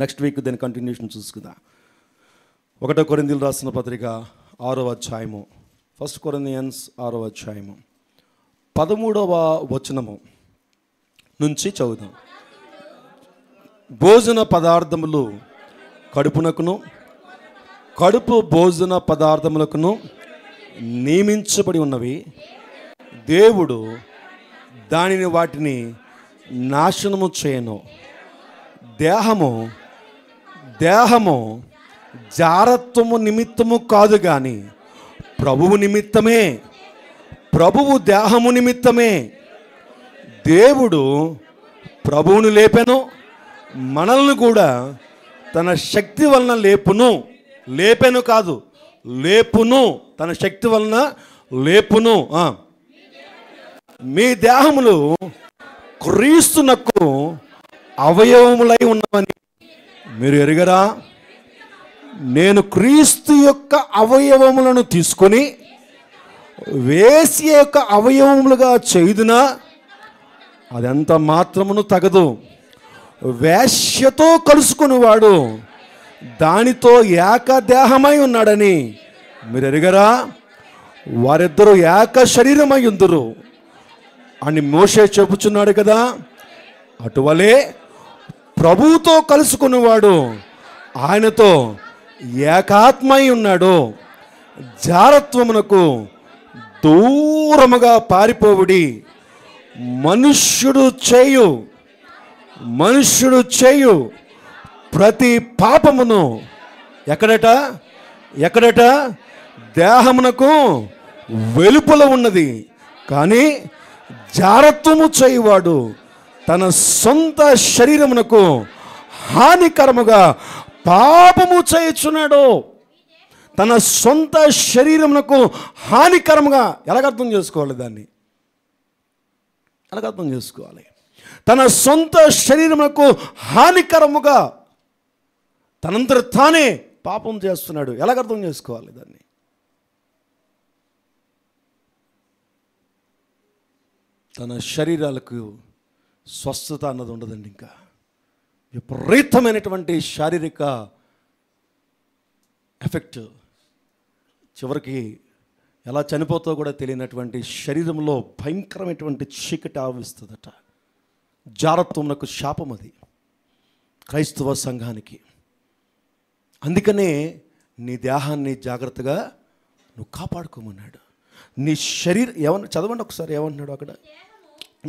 S1: నెక్స్ట్ వీక్ దాని కంటిన్యూషన్ చూసుకుందాం. 1 కొరింథీయులకు రాసిన పత్రిక 6వ అధ్యాయము, 1 కొరింథియన్స్ 6వ అధ్యాయము 13వ వచనము నుంచి చదువుదాం. భోజన పదార్థములు కడుపునకును, కడుపు భోజన పదార్థములకును నియమించబడి ఉన్నవి. దేవుడు దానిని వాటిని నాశనము చేయను. దేహము జారత్వము నిమిత్తము కాదు కానీ ప్రభువు నిమిత్తమే. ప్రభువు దేహము నిమిత్తమే. దేవుడు ప్రభువును లేపెను, మనల్ని కూడా తన శక్తి వలన లేపెను కాదు, లేపును, తన శక్తి వలన లేపును. మీ దేహములు క్రీస్తునకు అవయవములై ఉన్నవని మీరు ఎరుగరా? నేను క్రీస్తు యొక్క అవయవములను తీసుకొని వేసి యొక్క అవయవములుగా చేయుదునా? అదంత మాత్రమును తగదు. వేశ్యతో కలుసుకునివాడు దానితో ఏకదేహమై ఉన్నాడని మీరు ఎరుగరా? వారిద్దరూ ఏక శరీరమై ఉందురు అని మోషే చెప్పుచున్నాడు కదా. అటువలే ప్రభువుతో కలుసుకునేవాడు ఆయనతో ఏకాత్మై ఉన్నాడు. జారత్వమునకు దూరముగా పారిపోవుడి. మనుష్యుడు చేయు ప్రతి పాపమును ఎక్కడట దేహమునకు వెలుపల ఉన్నది. కానీ జారత్వము చేయువాడు తన సొంత శరీరమునకు హానికరముగా పాపము చేయుచున్నాడు. తన సొంత శరీరమునకు హానికరముగా ఎలాగర్థం చేసుకోవాలి? దాన్ని ఎలాగర్థం చేసుకోవాలి? తన సొంత శరీరమునకు హానికరముగా తనంతట తానే పాపం చేస్తున్నాడు. ఎలాగ అర్థం చేసుకోవాలి దాన్ని? తన శరీరాలకు స్వస్థత అన్నది ఉండదండి. ఇంకా విపరీతమైనటువంటి శారీరక ఎఫెక్ట్, చివరికి ఎలా చనిపోతావు కూడా తెలియనటువంటి శరీరంలో భయంకరమైనటువంటి చీకటి ఆవిస్తుందట. జారత్వమునకు శాపం అది క్రైస్తవ సంఘానికి. అందుకనే నీ దేహాన్ని జాగ్రత్తగా నువ్వు కాపాడుకోమన్నాడు. నీ ఏమన్నా చదవండి ఒకసారి, ఏమంటున్నాడు అక్కడ?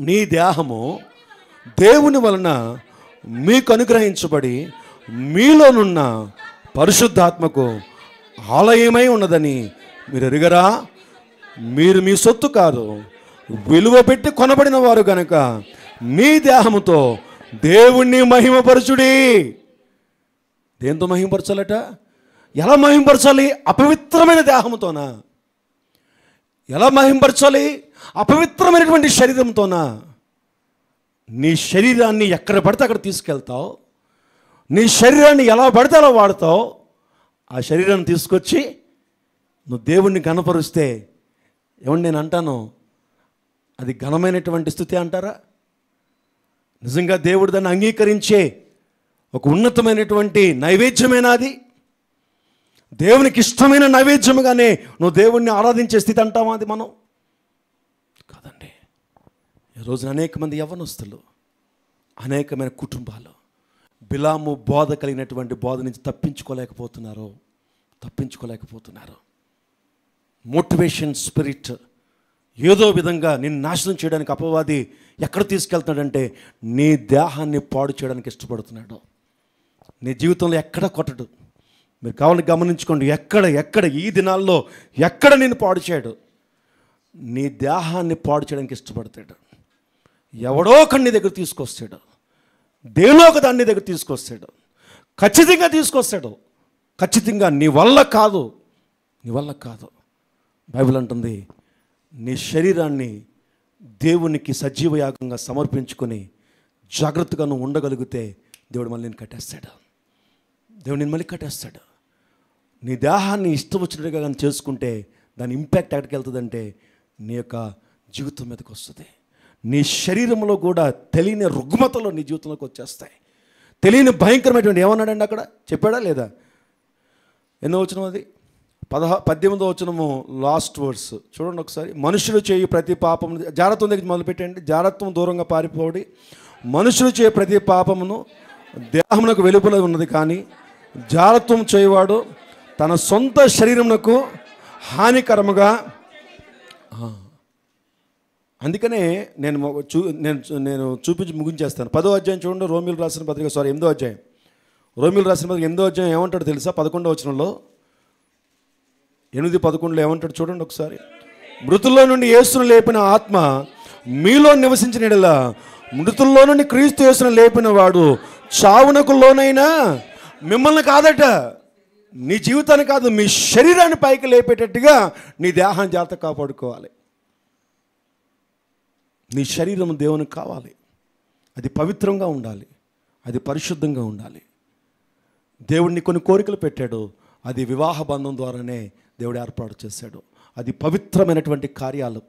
S1: నీ దేహము దేవుని వలన మీకు అనుగ్రహించబడి మీలోనున్న పరిశుద్ధాత్మకు ఆలయమై ఉన్నదని మీరు ఎరుగరా? మీరు మీ సొత్తు కాదు, విలువ పెట్టి కొనబడిన వారు గనక మీ దేహముతో దేవుణ్ణి మహిమపరచుడి. దేంతో మహిమపరచాలట? ఎలా మహిమపరచాలి? అపవిత్రమైన దేహముతోనా? ఎలా మహిమపరచాలి? అపవిత్రమైనటువంటి శరీరంతోనా? నీ శరీరాన్ని ఎక్కడ పడితే అక్కడ తీసుకెళ్తావు, నీ శరీరాన్ని ఎలా పడితే అలా వాడతావు. ఆ శరీరాన్ని తీసుకొచ్చి నువ్వు దేవుణ్ణి ఘనపరుస్తే, ఏమన్నా నేను అంటాను, అది ఘనమైనటువంటి స్థుతి అంటారా? నిజంగా దేవుడు దాన్ని అంగీకరించే ఒక ఉన్నతమైనటువంటి నైవేద్యమేనా అది? దేవునికి ఇష్టమైన నైవేద్యముగానే నువ్వు దేవుణ్ణి ఆరాధించే స్థితి అంటామా అది? మనం కాదండి. ఈ రోజున అనేక మంది యవ్వనస్తులు, అనేకమైన కుటుంబాలు బిలాము బోధ కలిగినటువంటి బోధ నుంచి తప్పించుకోలేకపోతున్నారు. మోటివేషన్ స్పిరిట్ ఏదో విధంగా నిన్ను నాశనం చేయడానికి అపవాది ఎక్కడ తీసుకెళ్తాడంటే నీ దేహాన్ని పాడు చేయడానికి ఇష్టపడుతున్నాడు. నీ జీవితంలో ఎక్కడ కొట్టడు. మీరు కావాలని గమనించుకోండి, ఎక్కడ ఈ దినాల్లో ఎక్కడ నిన్ను పాడు చేయడు. నీ దేహాన్ని పాడు చేయడానికి ఇష్టపడతాడు. ఎవడో ఒకడిని దగ్గర తీసుకొస్తాడు, దేనిలో ఒక దాన్ని దగ్గర తీసుకొస్తాడు, ఖచ్చితంగా తీసుకొస్తాడు. ఖచ్చితంగా నీ వల్ల కాదు. బైబిల్ అంటుంది, నీ శరీరాన్ని దేవునికి సజీవయాగంగా సమర్పించుకొని జాగ్రత్తగా నువ్వు ఉండగలిగితే దేవుడు మళ్ళీ నేను కట్టేస్తాడు. నీ దేహాన్ని ఇష్టం వచ్చినట్టుగా కానీ చేసుకుంటే దాని ఇంపాక్ట్ ఎక్కడికి వెళ్తుందంటే నీ యొక్క జీవితం మీదకి వస్తుంది. నీ శరీరంలో కూడా తెలియని రుగ్మతలు నీ జీవితంలోకి వచ్చేస్తాయి. తెలియని భయంకరమైనటువంటి ఏమన్నాడండి అక్కడ? చెప్పాడా లేదా? ఎన్నో వచనం అది? 18వ వచనము లాస్ట్ వర్డ్స్ చూడండి ఒకసారి. మనుషులు చేయి ప్రతి పాపం, జారత్వం దగ్గర మొదలుపెట్టండి. జారత్వం దూరంగా పారిపోడి, మనుషులు చేయ ప్రతి పాపమును దేహమునకు వెలుపల ఉన్నది, కానీ జారత్వం చేయవాడు తన సొంత శరీరమునకు హానికరముగా. అందుకనే నేను చూపించి ముగించేస్తాను. 10వ అధ్యాయం చూడండి. రోమిలు రాసిన పత్రిక 8వ అధ్యాయం. రోమిలు రాసిన పత్రిక 8వ అధ్యాయం ఏమంటాడు తెలుసా? 11వ వచనంలో 8:11 ఏమంటాడు చూడండి ఒకసారి. మృతుల్లో నుండి యేసును లేపిన ఆత్మ మీలో నివసించిన యెడల మృతుల్లో నుండి క్రీస్తు యేసును లేపిన వాడు చావునకు లోనైనా మిమ్మల్ని కాదట, నీ జీవితాన్ని కాదు, మీ శరీరాన్ని పైకి లేపేటట్టుగా నీ దేహాన్ని జాగ్రత్త కాపాడుకోవాలి. నీ శరీరం దేవునికి కావాలి. అది పవిత్రంగా ఉండాలి, అది పరిశుద్ధంగా ఉండాలి. దేవుడిని కొన్ని కోరికలు పెట్టాడు, అది వివాహ బంధం ద్వారానే దేవుడు ఏర్పాటు చేశాడు. అది పవిత్రమైనటువంటి కార్యాలు,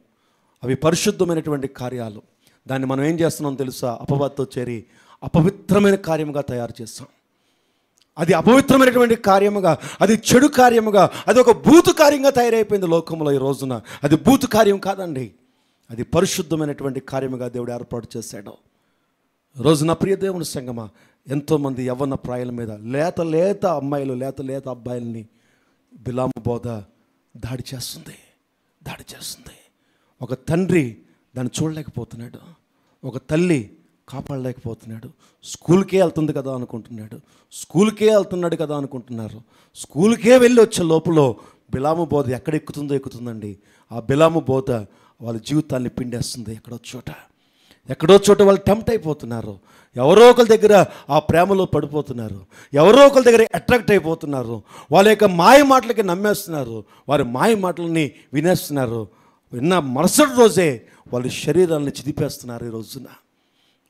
S1: అవి పరిశుద్ధమైనటువంటి కార్యాలు. దాన్ని మనం ఏం చేస్తున్నాం తెలుసా? అపవాదితో చేరి అపవిత్రమైన కార్యముగా తయారు చేస్తాం. అది అపవిత్రమైనటువంటి కార్యముగా, అది చెడు కార్యముగా, అది ఒక బూతు కార్యంగా తయారైపోయింది లోకంలో ఈ రోజున. అది బూతు కార్యం కాదండి, అది పరిశుద్ధమైనటువంటి కార్యముగా దేవుడు ఏర్పాటు చేశాడు. రోజున ప్రియ దేవుని సంగమా, ఎంతోమంది యవ్వన ప్రాయాల మీద లేత అమ్మాయిలు, లేత అబ్బాయిల్ని బిలాము బోధ దాడి చేస్తుంది. ఒక తండ్రి దాన్ని చూడలేకపోతున్నాడు, ఒక తల్లి కాపాడలేకపోతున్నాడు. స్కూల్కే వెళ్తుంది కదా అనుకుంటున్నాడు, వెళ్తున్నాడు కదా అనుకుంటున్నారు. స్కూల్కే వెళ్ళి వచ్చే లోపల బిలాము బోధ ఎక్కుతుందండి. ఆ బిలాము బోధ వాళ్ళ జీవితాన్ని పిండేస్తుంది. ఎక్కడో చోట వాళ్ళు టెంప్ట్ అయిపోతున్నారు. ఎవరో ఒకరి దగ్గర ఆ ప్రేమలో పడిపోతున్నారు, ఎవరో ఒకరి దగ్గర అట్రాక్ట్ అయిపోతున్నారు. వాళ్ళ యొక్క మాయ మాటలకి నమ్మేస్తున్నారు, వారి మాయ మాటలని వినేస్తున్నారు. విన్న మరుసటి రోజే వాళ్ళ శరీరాలని చిదిపేస్తున్నారు. ఈ రోజున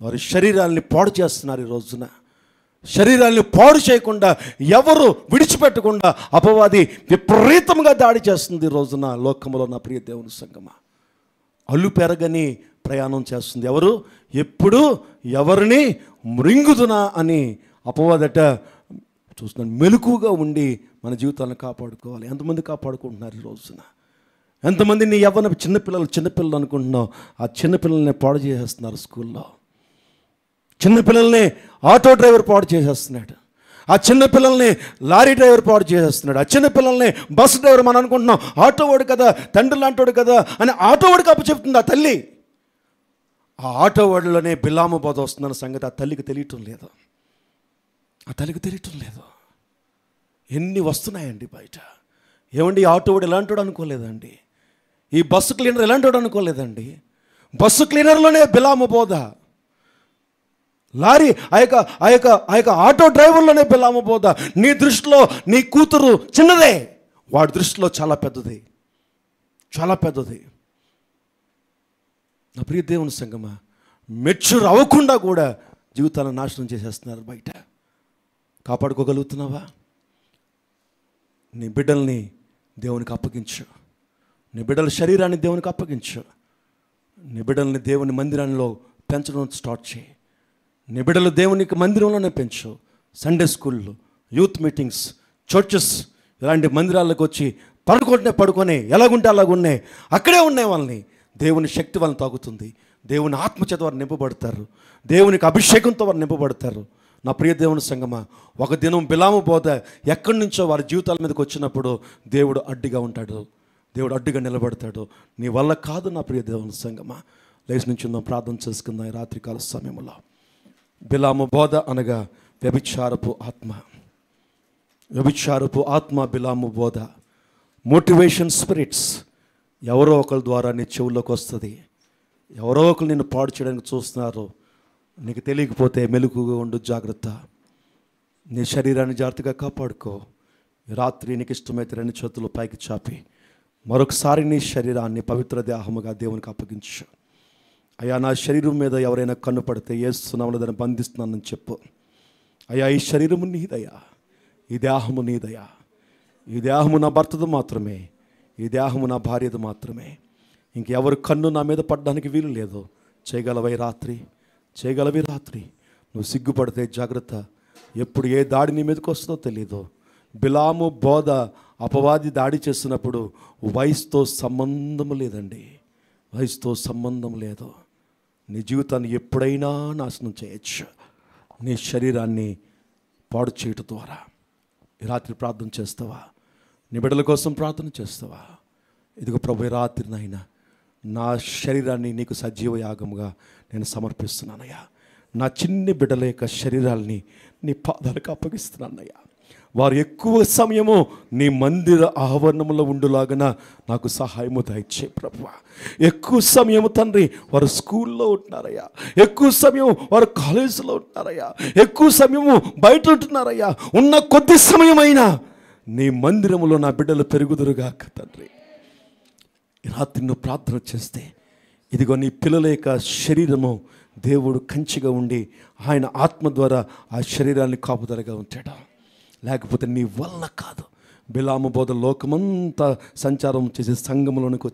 S1: వారి శరీరాలని పాడు చేస్తున్నారు. ఈ రోజున శరీరాన్ని పాడు చేయకుండా, ఎవరు విడిచిపెట్టకుండా అపవాది విపరీతంగా దాడి చేస్తుంది ఈ రోజున లోకంలో. నా ప్రియ దేవుని సంగమా, అల్లు పెరగని ప్రయాణం చేస్తుంది. ఎవరు? ఎప్పుడు ఎవరిని మృంగుదునా అని అపవాదట చూస్తున్నాను. మెలకుగా ఉండి మన జీవితాలను కాపాడుకోవాలి. ఎంతమంది కాపాడుకుంటున్నారు ఈ రోజున? ఎంతమంది నీ యవ్వన చిన్నపిల్లలు అనుకుంటున్నావు, ఆ చిన్నపిల్లల్ని పాడు చేసేస్తున్నారు స్కూల్లో. చిన్నపిల్లల్ని ఆటో డ్రైవర్ పాడు చేసేస్తున్నాడు. ఆ చిన్నపిల్లల్ని లారీ డ్రైవర్ పాడు చేసేస్తున్నాడు. ఆ చిన్నపిల్లల్ని బస్ డ్రైవర్ మనం అనుకుంటున్నాం, ఆటో వాడు కదా, తండ్రి లాంటోడు కదా అని ఆటో వాడికి అప్పచెప్తుంది ఆ తల్లి. ఆ ఆటో వాడిలోనే బిలాము బోధ వస్తుందన్న సంగతి ఆ తల్లికి తెలియటం లేదు. ఎన్ని వస్తున్నాయండి బయట. ఏమండి, ఆటో వాడు ఎలాంటోడు అనుకోలేదండి, ఈ బస్సు క్లీనర్ ఎలాంటోడు అనుకోలేదండి. బస్సు క్లీనర్లోనే బిలాము బోధ, లారీ ఆ యొక్క ఆటో డ్రైవర్లోనే బిలాము బోధ. నీ దృష్టిలో నీ కూతురు చిన్నదే, వాడి దృష్టిలో చాలా పెద్దది. నా ప్రియ దేవుని సంగమా, మెచ్యూర్ అవ్వకుండా కూడా జీవితాలను నాశనం చేసేస్తున్నారు బయట. కాపాడుకోగలుగుతున్నావా? నీ బిడ్డల్ని దేవునికి అప్పగించు. నీ బిడ్డల శరీరాన్ని దేవునికి అప్పగించు. నీ బిడ్డల్ని దేవుని మందిరంలో పెంచడం స్టార్ట్ చేయి. నీ బిడ్డలు దేవునికి మందిరంలోనే పెంచు. సండే స్కూళ్ళు, యూత్ మీటింగ్స్, చర్చెస్ ఇలాంటి మందిరాలకు వచ్చి పడుకొని ఎలాగుంటే అలాగున్నాయి, అక్కడే ఉన్నాయి వాళ్ళని. దేవుని శక్తి వాళ్ళని తాగుతుంది. దేవుని ఆత్మచేత వారు నింపబడతారు. దేవునికి అభిషేకంతో వారు నింపబడతారు. నా ప్రియ దేవుని సంగమా, ఒక దినం బిలాము బోధ ఎక్కడి నుంచో వారి జీవితాల మీదకి వచ్చినప్పుడు దేవుడు అడ్డుగా ఉంటాడు, దేవుడు అడ్డుగా నిలబడతాడు. నీ వల్ల కాదు నా ప్రియ దేవుని సంగమా. లేచి నుంచి ఉందాం, ప్రార్థన చేసుకుందాం. ఈ రాత్రికాల సమయంలో బిలాము బోధ అనగా వ్యభిచారపు ఆత్మ బిలాము బోధ. మోటివేషన్ స్పిరిట్స్ ఎవరో ఒకరి ద్వారా నీ చెవుల్లోకి వస్తుంది. ఎవరో ఒకరు నిన్ను పాడు చేయడానికి చూస్తున్నారు. నీకు తెలియకపోతే మెలకుగా ఉండు, జాగ్రత్త. నీ శరీరాన్ని జాగ్రత్తగా కాపాడుకో. రాత్రి నీకు ఇష్టమైతే రెండు చేతులు పైకి చాపి మరొకసారి నీ శరీరాన్ని పవిత్ర దేహముగా దేవునికి అప్పగించు. అయ్యా, నా శరీరం మీద ఎవరైనా కన్ను పడితే యేసు నామములో దాన్ని బంధిస్తున్నానని చెప్పు. అయ్యా, ఈ శరీరము నీదయ్యా, ఈ దేహము నీదయ్యా. ఈ దేహము నా భర్తది మాత్రమే, ఈ దేహము నా భార్యది మాత్రమే. ఇంకెవరు కన్ను నా మీద పడడానికి వీలు లేదు. చేయగలవి రాత్రి. నువ్వు సిగ్గుపడితే జాగ్రత్త. ఎప్పుడు ఏ దాడి నీ మీదకి వస్తుందో తెలీదు. బిలాము బోధ అపవాది దాడి చేస్తున్నప్పుడు వయసుతో సంబంధం లేదండి, వయసుతో సంబంధం లేదు. నీ జీవితాన్ని ఎప్పుడైనా నాశనం చేయొచ్చు నీ శరీరాన్ని పాడు చేయటం ద్వారా. ఈ రాత్రి ప్రార్థన చేస్తావా? నీ బిడ్డల కోసం ప్రార్థన చేస్తావా? ఇదిగో ప్రభు, రాత్రి నాయన నా శరీరాన్ని నీకు సజీవ యాగముగా నేను సమర్పిస్తున్నానయ్యా. నా చిన్ని బిడ్డల యొక్క శరీరాల్ని నీ పాదాలకు అప్పగిస్తున్నానయ్యా. వారు ఎక్కువ సమయము నీ మందిర ఆవరణంలో ఉండులాగన నాకు సహాయము దయచే ప్రభువా. ఎక్కువ సమయము తండ్రి వారు స్కూల్లో ఉంటున్నారయ్యా, ఎక్కువ సమయం వారు కాలేజీలో ఉంటున్నారయ్యా, ఎక్కువ సమయము బయట ఉంటున్నారయ్యా. ఉన్న కొద్ది సమయమైనా నీ మందిరములో నా బిడ్డలు పెరుగుదురుగాక తండ్రి. రాత్రి నువ్వు ప్రార్థన చేస్తే ఇదిగో నీ పిల్లల యొక్క శరీరము దేవుడు కంచిగా ఉండి ఆయన ఆత్మ ద్వారా ఆ శరీరాన్ని కాపుదలగా ఉంటాడు. లేకపోతే నీ వల్ల కాదు. బిలాము బోధ లోకమంతా సంచారం చేసి సంఘంలోనికి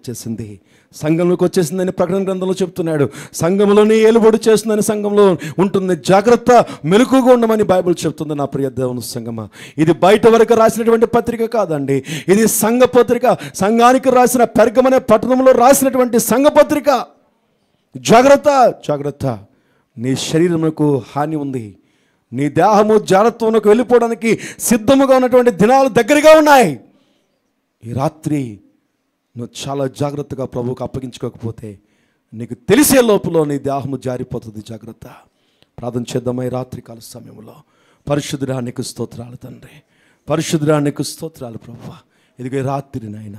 S1: వచ్చేసిందని ప్రకటన గ్రంథంలో చెప్తున్నాడు. సంఘంలోనే ఏలుబడి చేస్తుందని సంఘంలో ఉంటుంది. జాగ్రత్త, మెలకుగా ఉండమని బైబిల్ చెప్తుంది. నా ప్రియ దేవుని సంగమా, ఇది బయట వరకు రాసినటువంటి పత్రిక కాదండి, ఇది సంఘ పత్రిక. సంఘానికి రాసిన పెర్గమనే పట్టణంలో రాసినటువంటి సంఘ పత్రిక. జాగ్రత్త. నీ శరీరమునకు హాని ఉంది. నీ దేహము జాగ్రత్తకు వెళ్ళిపోవడానికి సిద్ధముగా ఉన్నటువంటి దినాలు దగ్గరగా ఉన్నాయి. ఈ రాత్రి నువ్వు చాలా జాగ్రత్తగా ప్రభువుకు అప్పగించుకోకపోతే నీకు తెలిసే లోపల నీ దేహము జారిపోతుంది. జాగ్రత్త. ప్రార్థన చేద్దామా ఈ రాత్రి కాల సమయంలో. పరిశుద్ధుడా నీకు స్తోత్రాలు తండ్రి, పరిశుద్ధుడా నీకు స్తోత్రాలు ప్రభువా. ఇదిగో రాత్రి నాయన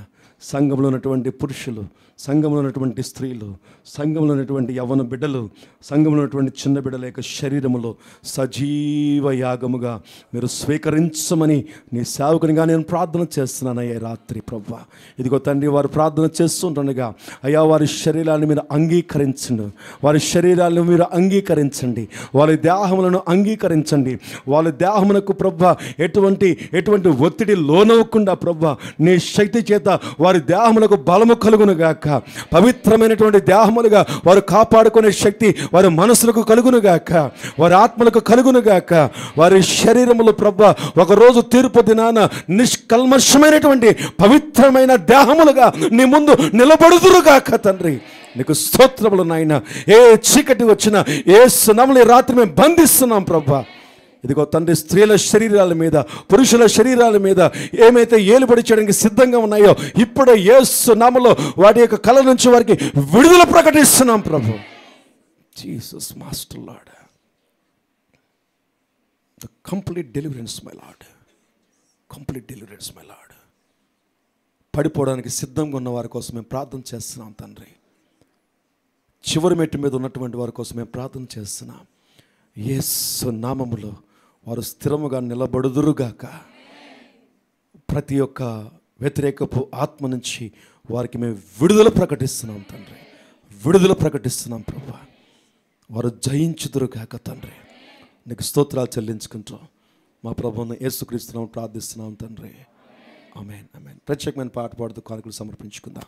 S1: సంఘంలో ఉన్నటువంటి పురుషులు, సంఘంలో ఉన్నటువంటి స్త్రీలు, సంఘంలో ఉన్నటువంటి యవ్వన బిడ్డలు, సంఘంలో ఉన్నటువంటి చిన్న బిడ్డల యొక్క శరీరములో సజీవ యాగముగా మీరు స్వీకరించమని నీ సేవకునిగా నేను ప్రార్థన చేస్తున్నానయ్యా రాత్రి ప్రభువా. ఇదిగో తండ్రి, వారు ప్రార్థన చేస్తుండగా అయ్యా వారి శరీరాన్ని మీరు అంగీకరించండి, వారి శరీరాలను మీరు అంగీకరించండి, వారి దేహములను అంగీకరించండి. వాళ్ళ దేహమునకు ప్రభువా ఎటువంటి ఒత్తిడి లోనవ్వకుండా ప్రభువా నీ శక్తి చేత వారి దేహములకు బలము కలుగునుగాక, పవిత్రమైనటువంటి దేహములుగా వారు కాపాడుకునే శక్తి వారి మనసులకు కలుగునుగాక, వారి ఆత్మలకు కలుగునుగాక. వారి శరీరములు ప్రభువా ఒకరోజు తీర్పు దినాన నిష్కల్మషమైనటువంటి పవిత్రమైన దేహములుగా నీ ముందు నిలబడుదురుగాక తండ్రి. నీకు స్తోత్రములు నాయన. ఏ చీకటి వచ్చినా యేసు నామములో రాత్రి మేము బంధిస్తున్నాం ప్రభువా. ఇదిగో తండ్రి, స్త్రీల శరీరాల మీద, పురుషుల శరీరాల మీద ఏమైతే ఏలుబడి చేయడానికి సిద్ధంగా ఉన్నాయో ఇప్పుడు యేసు నామములో వాటి యొక్క కళ నుంచి వారికి విడుదల ప్రకటిస్తున్నాం ప్రభు. Jesus master Lord, the complete deliverance my Lord, complete deliverance my Lord. పడిపోవడానికి సిద్ధంగా ఉన్న వారి కోసం మేము ప్రార్థన చేస్తున్నాం తండ్రి. చివరి మెట్టు మీద ఉన్నటువంటి వారి కోసం మేము ప్రార్థన చేస్తున్నాం. యేసు నామములో వారు స్థిరముగా నిలబడుదురుగాక. ప్రతి ఒక్క వ్యతిరేకపు ఆత్మ నుంచి వారికి మేము విడుదల ప్రకటిస్తున్నాం తండ్రి, విడుదల ప్రకటిస్తున్నాం ప్రభా. వారు జయించుదురుగాక తండ్రి. నీకు స్తోత్రాలు చెల్లించుకుంటూ మా ప్రభువును యేసుక్రీస్తునామములో ప్రార్థిస్తున్నాం తండ్రి. ఆమేన్, ఆమేన్. ప్రత్యేకమైన పాట పాడుతూ కానుకలు సమర్పించుకుందాం.